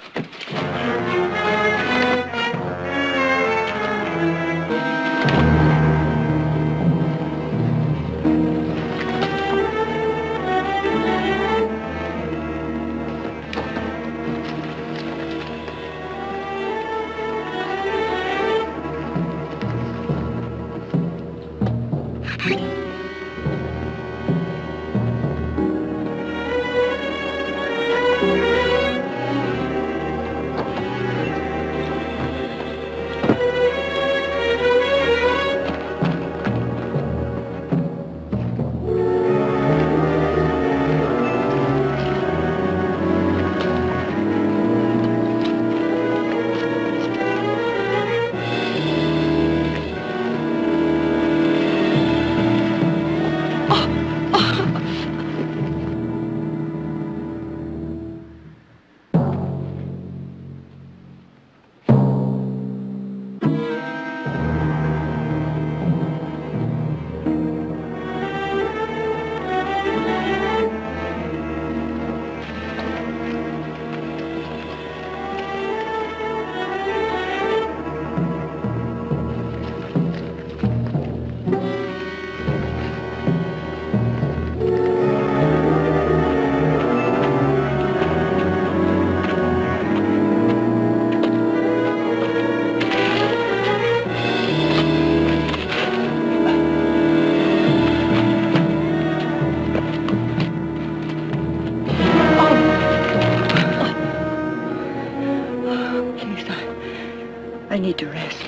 I need to rest.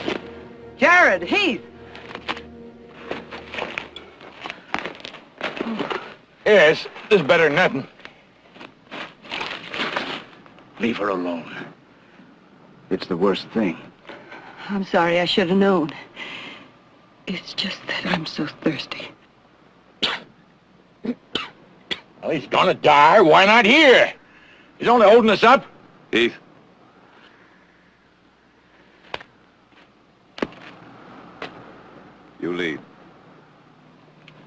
Jared, Heath! Yes, this is better than nothing. Leave her alone. It's the worst thing. I'm sorry, I should have known. It's just that I'm so thirsty. Well, he's gonna die. Why not here? He's only holding us up. Heath. You lead.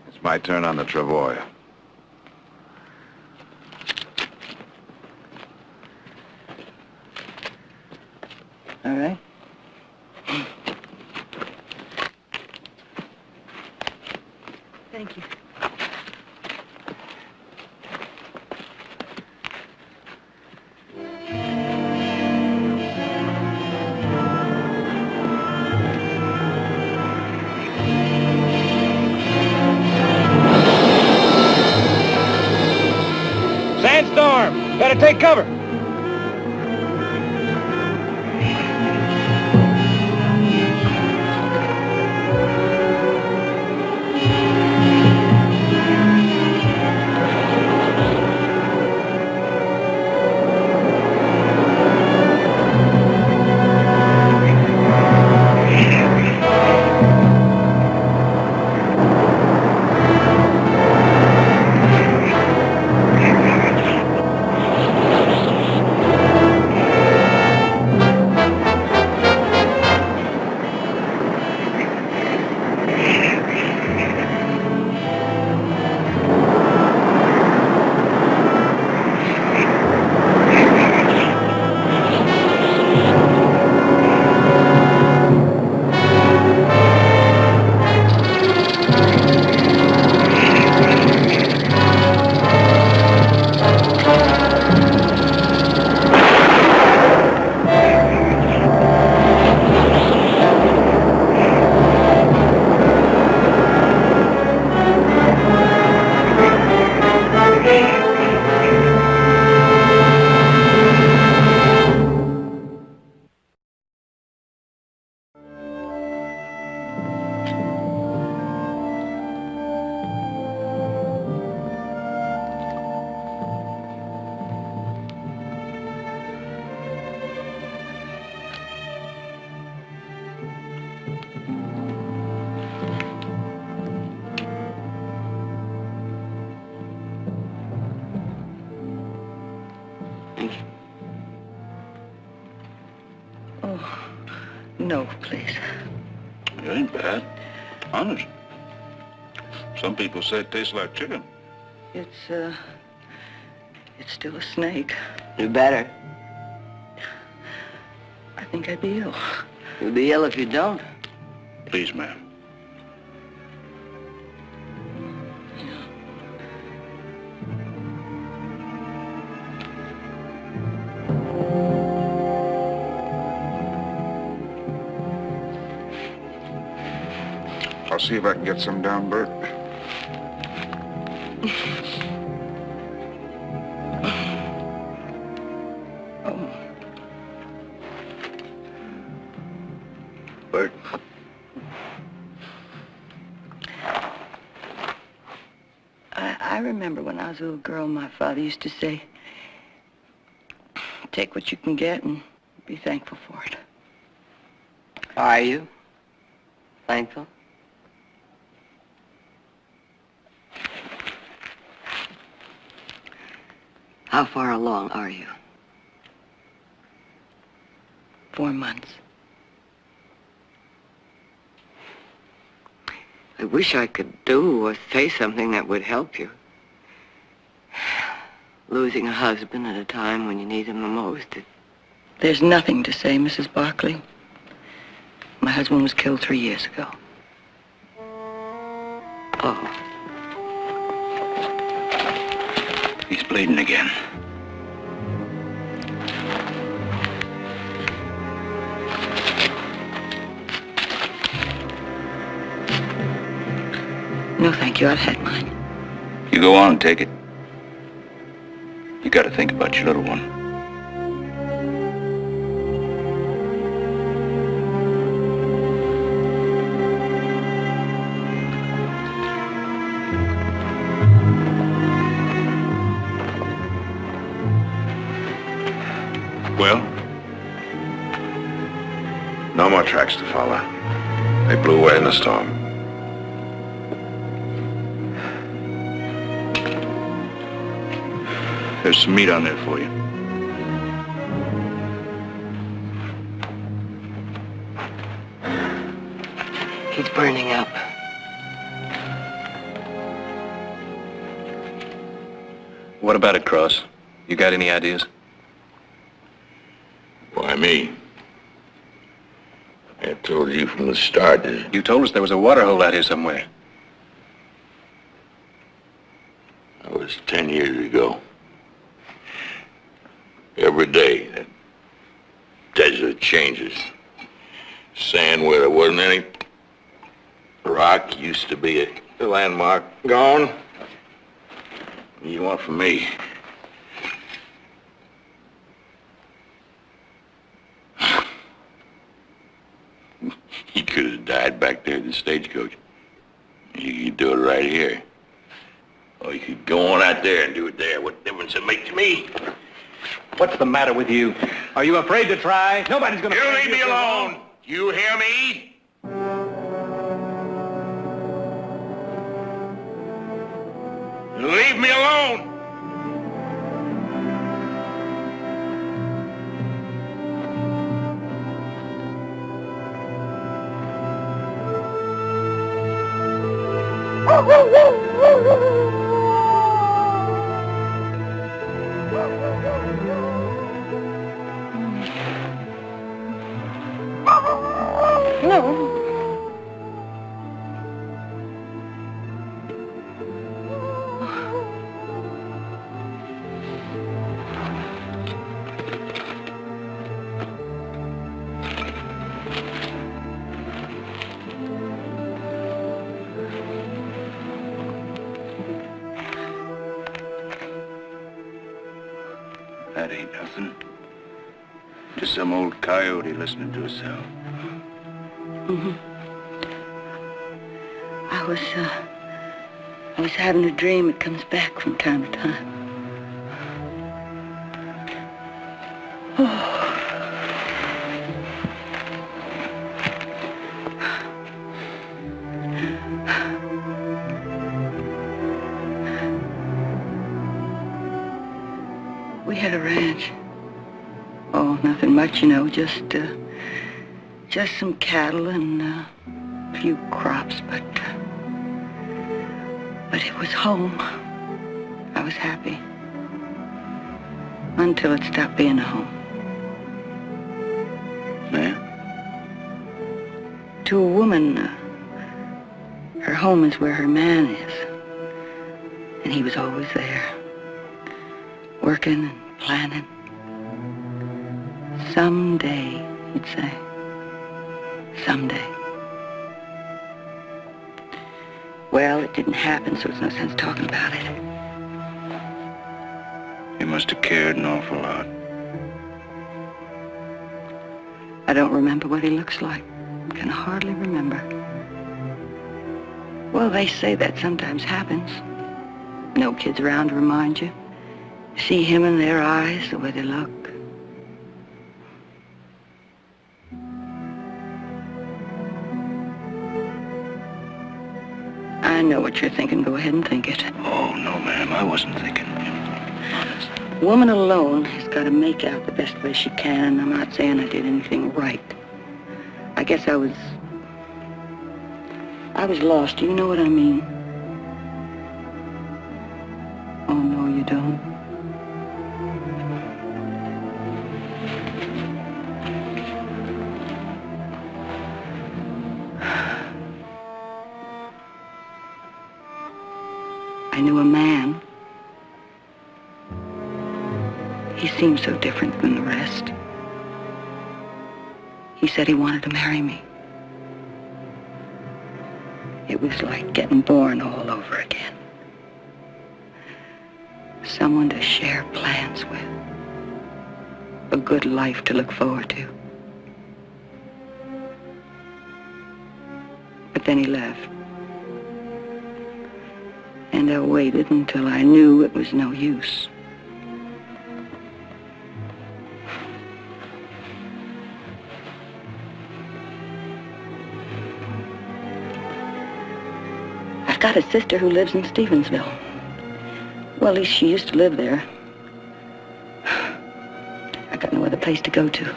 It's my turn on the travois. All right. Thank you. Sandstorm! Gotta take cover! No, please. It ain't bad. Honest. Some people say it tastes like chicken. It's still a snake. You better. I think I'd be ill. You'll be ill if you don't. Please, ma'am. I'll see if I can get some down, Bert. Bert. I remember when I was a little girl, my father used to say, take what you can get and be thankful for it. Are you thankful? How far along are you? 4 months. I wish I could do or say something that would help you. Losing a husband at a time when you need him the most. There's nothing to say, Mrs. Barkley. My husband was killed 3 years ago. Oh. He's bleeding again. No, thank you. I've had mine. You go on and take it. You gotta think about your little one. Well? No more tracks to follow. They blew away in the storm. There's some meat on there for you. He's burning up. What about it, Cross? You got any ideas? Why me? I told you from the start that... You told us there was a water hole out here somewhere. That was 10 years ago. Every day, that desert changes. Sand where there wasn't any. Rock used to be a landmark. Gone. What do you want from me? He could have died back there at the stagecoach. You could do it right here. Or you could go on out there and do it there. What difference it make to me? What's the matter with you? Are you afraid to try? Nobody's gonna... You leave me alone! You hear me? Leave me alone! That ain't nothing. Just some old coyote listening to himself. Mm-hmm. I was having a dream. It comes back from time to time. We had a ranch. Oh, nothing much, you know, just Just some cattle and a few crops, but it was home. I was happy. Until it stopped being a home. Man? To a woman, her home is where her man is. And he was always there. Working and planning. Someday, he'd say. Someday. Well, it didn't happen, so it's no sense talking about it. You must have cared an awful lot. I don't remember what he looks like. Can hardly remember. Well, they say that sometimes happens. No kids around to remind you. See him in their eyes, the way they look. I know what you're thinking. Go ahead and think it. Oh, no, ma'am. I wasn't thinking. A woman alone has got to make out the best way she can, and I'm not saying I did anything right. I guess I was lost. Do you know what I mean? Oh, no, you don't. I knew a man. He seemed so different than the rest. He said he wanted to marry me. It was like getting born all over again. Someone to share plans with. A good life to look forward to. But then he left. And I waited until I knew it was no use. I've got a sister who lives in Stevensville. Well, at least she used to live there. I got no other place to go to.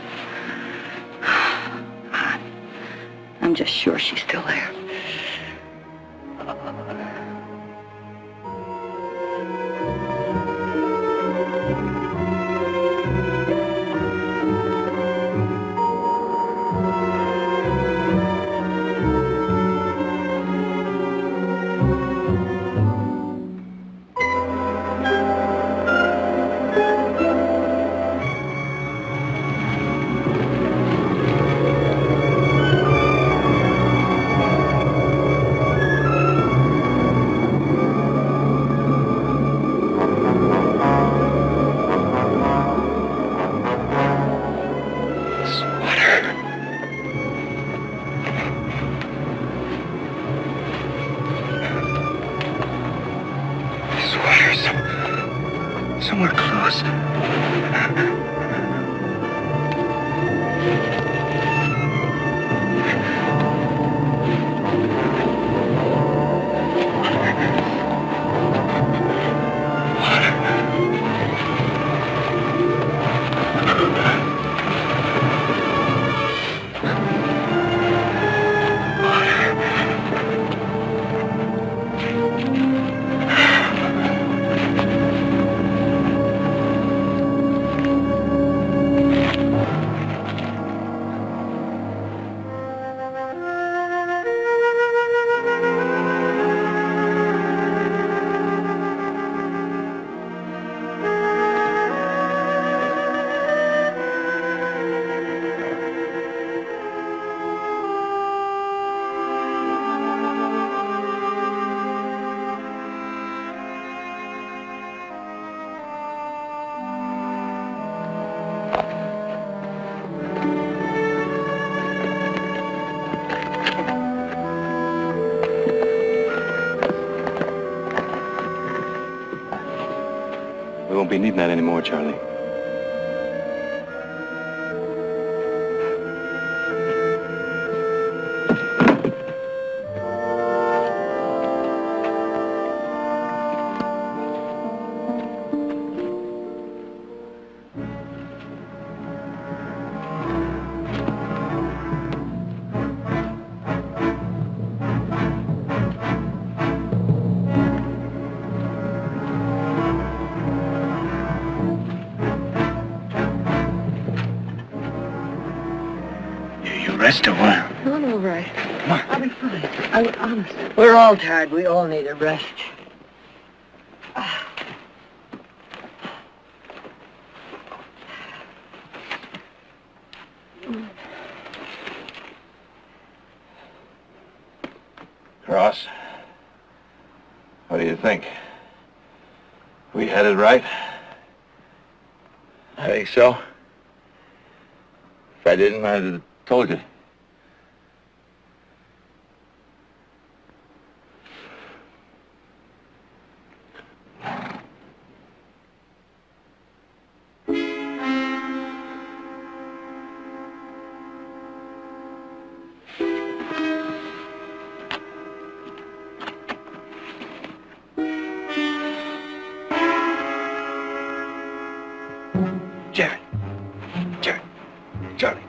I'm just sure she's still there. Somewhere close. We won't be needing that anymore, Charlie. rest a while? No, I'm all right. I'll be fine. I'm honest. We're all tired. We all need a rest. Ross, what do you think? We had it right? I think so. If I didn't, I'd have told you. Charlie.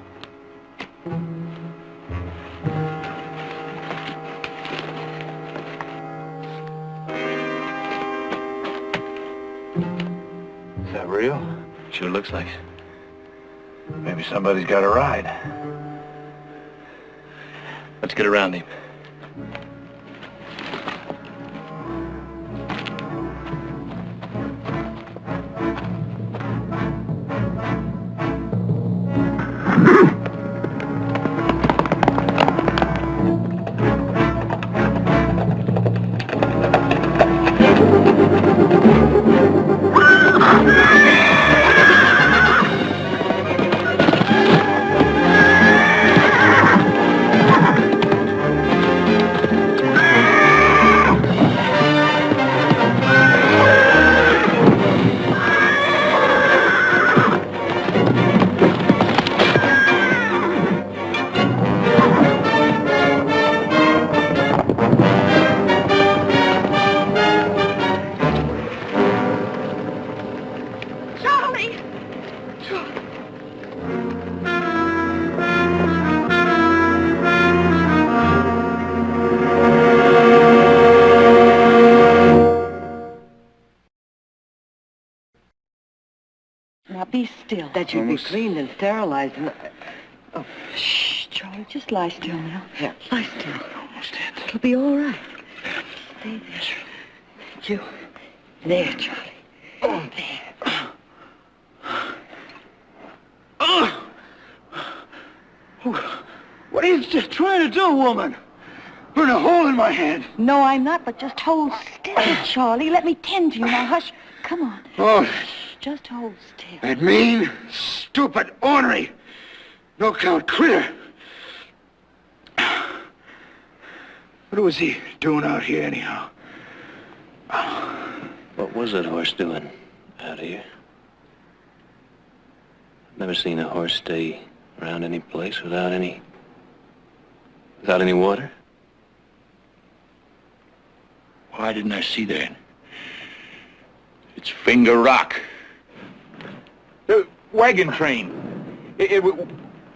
Is that real? Sure looks like it. Maybe somebody's got a ride. Let's get around him. Now be still. That should be cleaned and sterilized. And... Oh, shh, Charlie, just lie still now. Yeah. Lie still. Almost dead. It'll be all right. Stay there. You. There, Charlie. Oh, there. What are you trying to do, woman? Burn a hole in my head. No, I'm not, but just hold still, Charlie. Let me tend to you. Now, hush. Come on. Oh, just hold still. that mean, stupid, ornery, no-count critter. What was he doing out here, anyhow? What was that horse doing out here? Never seen a horse stay around any place without any water. Why didn't I see that? It's Finger Rock. The wagon train.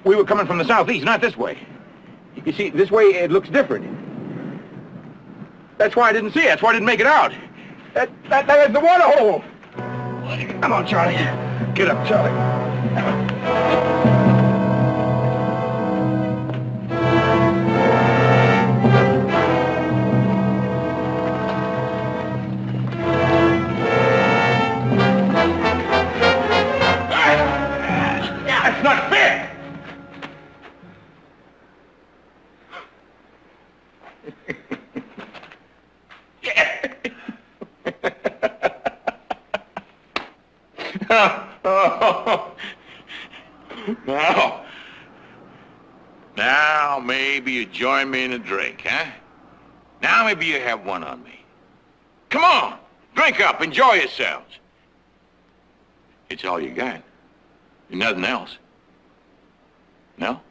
We were coming from the southeast, not this way. You see, this way it looks different. That's why I didn't see it. That's why I didn't make it out. That is the water hole. Come on, Charlie. Get up, Charlie. That's not fair! Now maybe you join me in a drink, huh? Now maybe you have one on me. Come on, drink up, enjoy yourselves. It's all you got. Nothing else. No?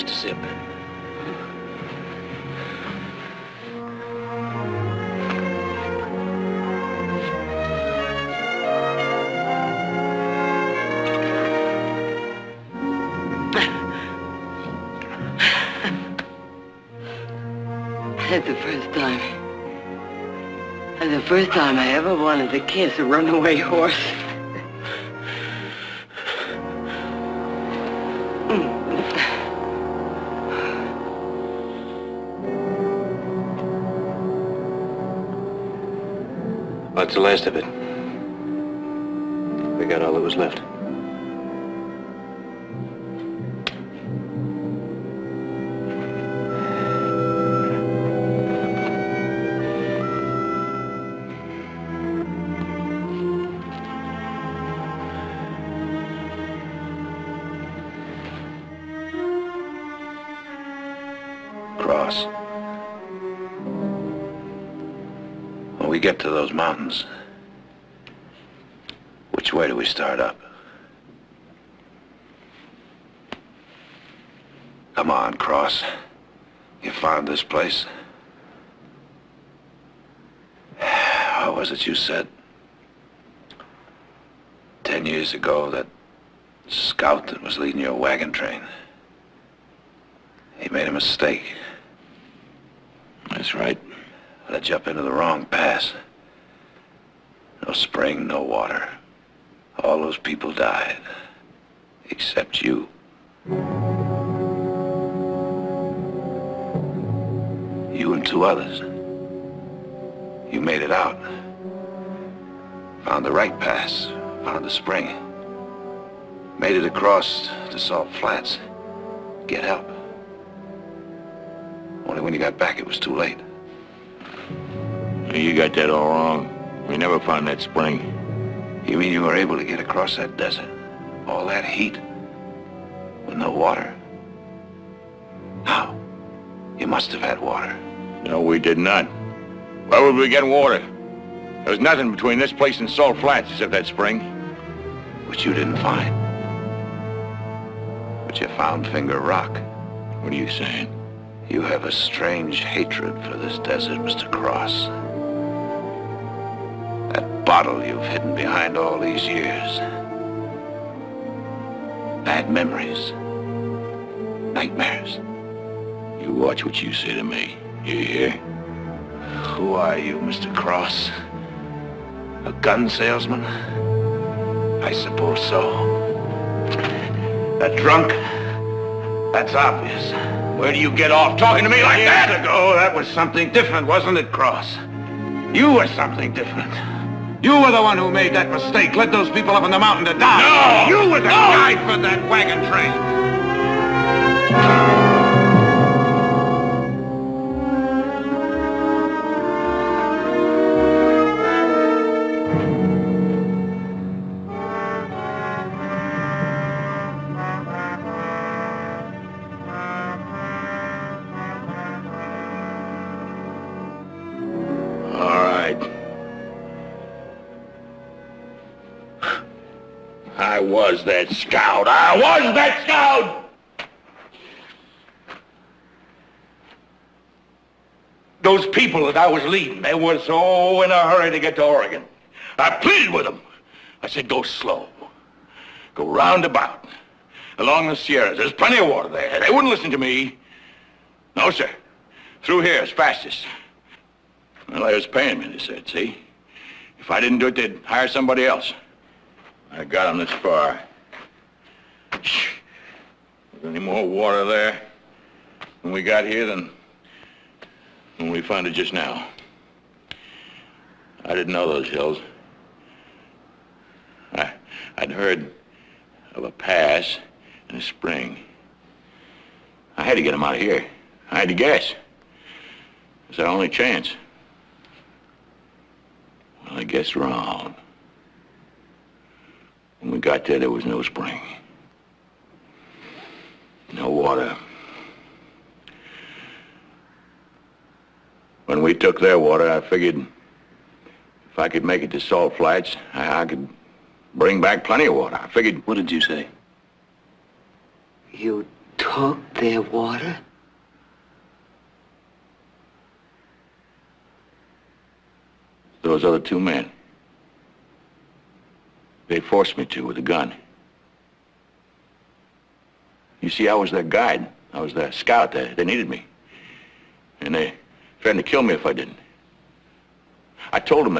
just a sip. That's the first time. That's the first time I ever wanted to kiss a runaway horse. What's the last of it? We got all that was left. Cross. When we get to those mountains, which way do we start up? Come on, Cross. You found this place? What was it you said? 10 years ago, that scout that was leading your wagon train. He made a mistake. That's right. Let you up into the wrong pass. No spring, no water. All those people died. Except you. You and 2 others. You made it out. Found the right pass. Found the spring. Made it across to Salt Flats. Get help. Only when you got back, it was too late. You got that all wrong. We never found that spring. You mean you were able to get across that desert? All that heat? With no water? How? You must have had water. No, we did not. Where would we get water? There was nothing between this place and Salt Flats except that spring. Which you didn't find. But you found Finger Rock. What are you saying? You have a strange hatred for this desert, Mr. Cross. That bottle you've hidden behind all these years. Bad memories. Nightmares. You watch what you say to me. You hear? Who are you, Mr. Cross? A gun salesman? I suppose so. A drunk? That's obvious. Where do you get off talking to me like that? Years ago, that was something different, wasn't it, Cross? You were something different. You were the one who made that mistake, led those people up on the mountain to die. No! You were the guide for that wagon train. I was that scout. I was that scout! Those people that I was leading, they were so in a hurry to get to Oregon. I pleaded with them. I said, go slow. Go roundabout. Along the Sierras. There's plenty of water there. They wouldn't listen to me. No, sir. Through here as fastest. Well, they was paying me, they said, see? If I didn't do it, they'd hire somebody else. I got them this far. There's any more water there when we got here than when we found it just now. I didn't know those hills. I'd heard of a pass and a spring. I had to get them out of here. I had to guess. It was our only chance. Well, I guessed wrong. When we got there was no spring. No water. When we took their water, I figured if I could make it to Salt Flats, I could bring back plenty of water. I figured... What did you say? You took their water? Those other two men. They forced me to with a gun. You see, I was their guide. I was their scout. They needed me. And they threatened to kill me if I didn't. I told them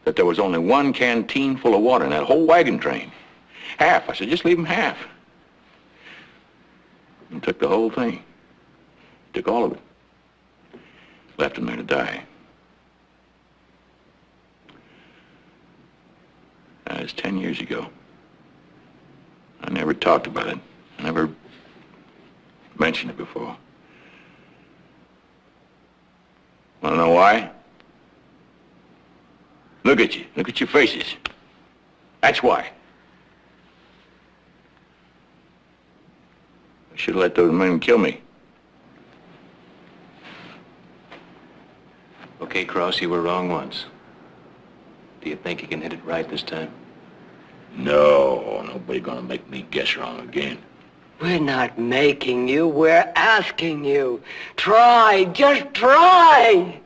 that there was only one canteen full of water in that whole wagon train. Half. I said, just leave them half. And took the whole thing. Took all of it. Left them there to die. That was 10 years ago. I never talked about it. I never mentioned it before. Want to know why? Look at you. Look at your faces. That's why. I should have let those men kill me. Okay, Cross, you were wrong once. Do you think you can hit it right this time? No, nobody gonna make me guess wrong again. We're not making you, we're asking you. Try, just try!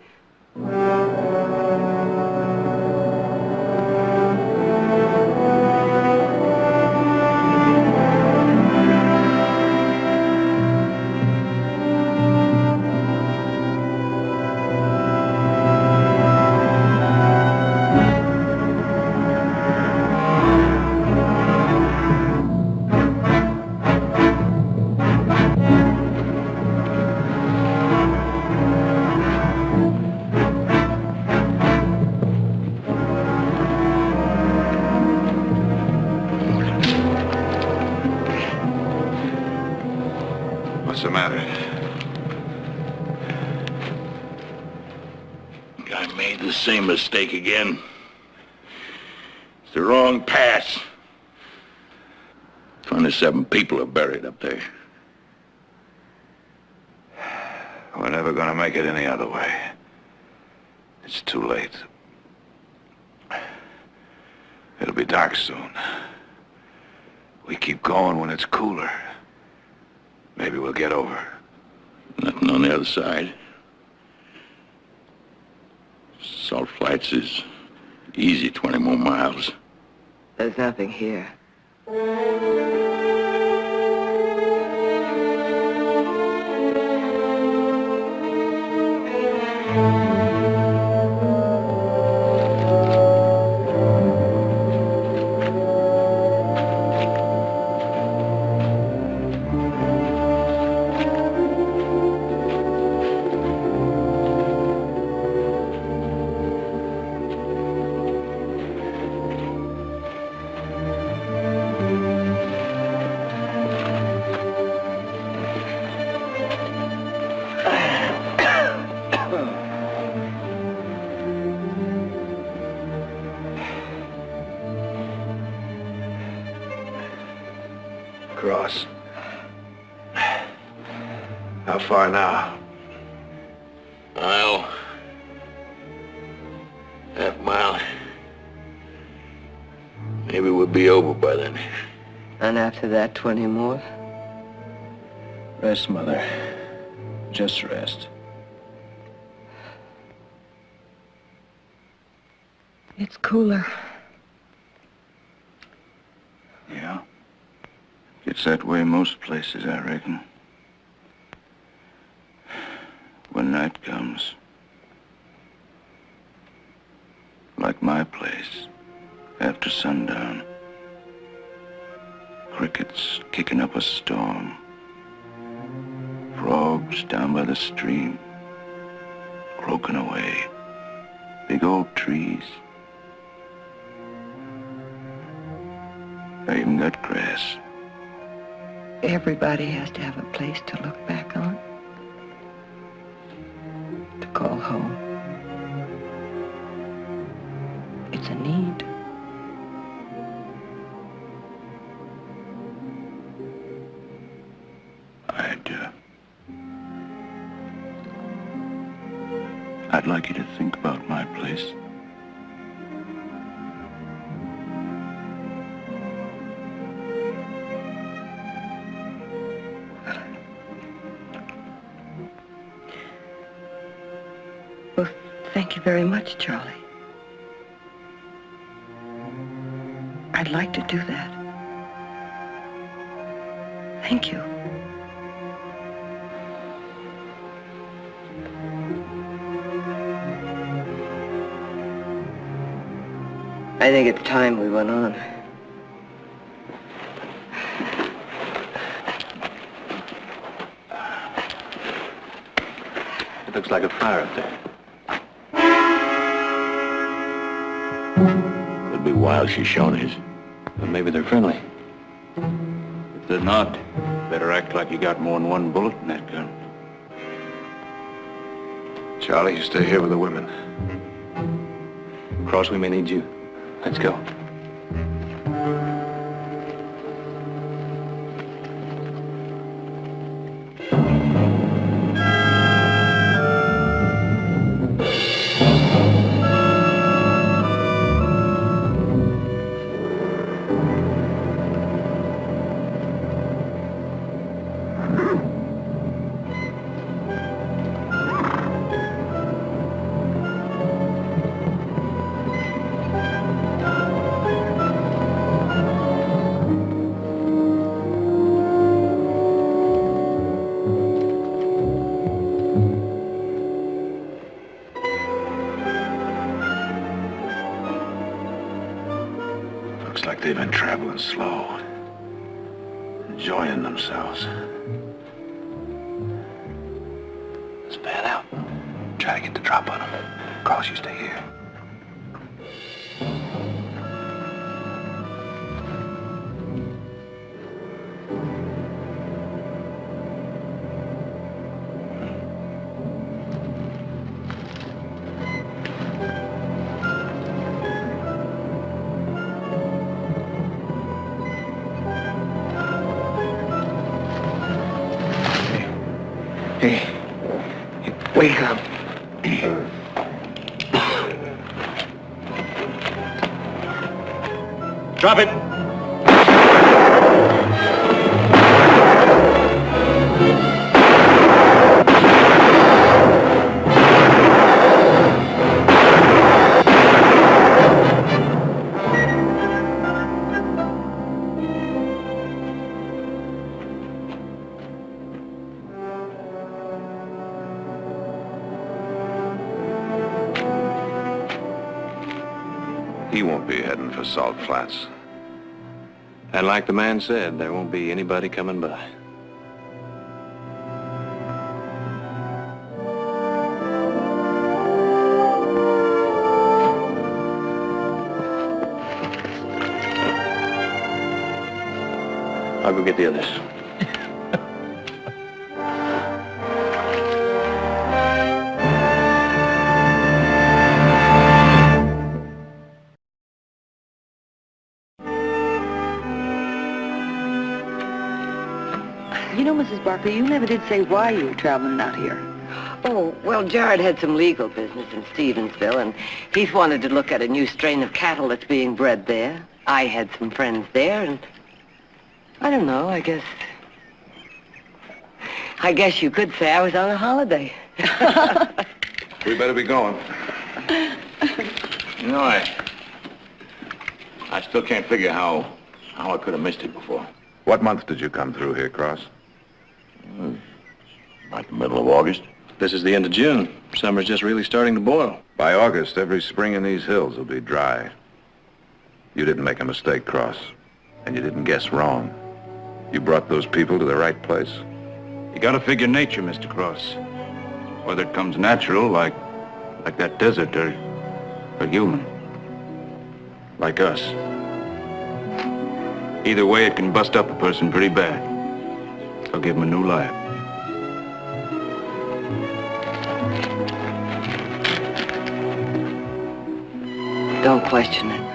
What's the matter? I made the same mistake again. It's the wrong pass. 27 people are buried up there. We're never gonna make it any other way. It's too late. It'll be dark soon. We keep going when it's cooler. Maybe we'll get over. Nothing on the other side. Salt Flats is easy 20 more miles. There's nothing here. Cross. How far now? Mile. Half mile. Maybe we'll be over by then. And after that, 20 more? Rest, Mother. Just rest. It's cooler. Yeah. It's that way most places, I reckon. When night comes. Like my place, after sundown. Crickets kicking up a storm. Frogs down by the stream. Croaking away. Big old trees. I even got grass. Everybody has to have a place to look back on. To call home. It's a need. I'd like you to think about my place. Thank you very much, Charlie. I'd like to do that. Thank you. I think it's time we went on. It looks like a fire up there. Could be wild Shoshones. But maybe they're friendly. If they're not, better act like you got more than one bullet in that gun. Charlie, you stay here with the women. Cross, we may need you. Let's go. Looks like they've been traveling slow, enjoying themselves. Let's fan out. Try to get the drop on them. Cross, you stay here. Wake up. Drop it. He won't be heading for Salt Flats. And like the man said, there won't be anybody coming by. I'll go get the others. You know, Mrs. Barkley, you never did say why you were traveling out here. Oh, well, Jared had some legal business in Stevensville, and Heath wanted to look at a new strain of cattle that's being bred there. I had some friends there, and I don't know, I guess you could say I was on a holiday. We better be going. You know, I still can't figure how I could have missed it before. What month did you come through here, Cross? Like the middle of August. This is the end of June. Summer's just really starting to boil. By August, every spring in these hills will be dry. You didn't make a mistake, Cross. And you didn't guess wrong. You brought those people to the right place. You gotta figure nature, Mr. Cross. Whether it comes natural, like that desert, or human. Like us. Either way, it can bust up a person pretty bad. So give him a new life. Don't question it.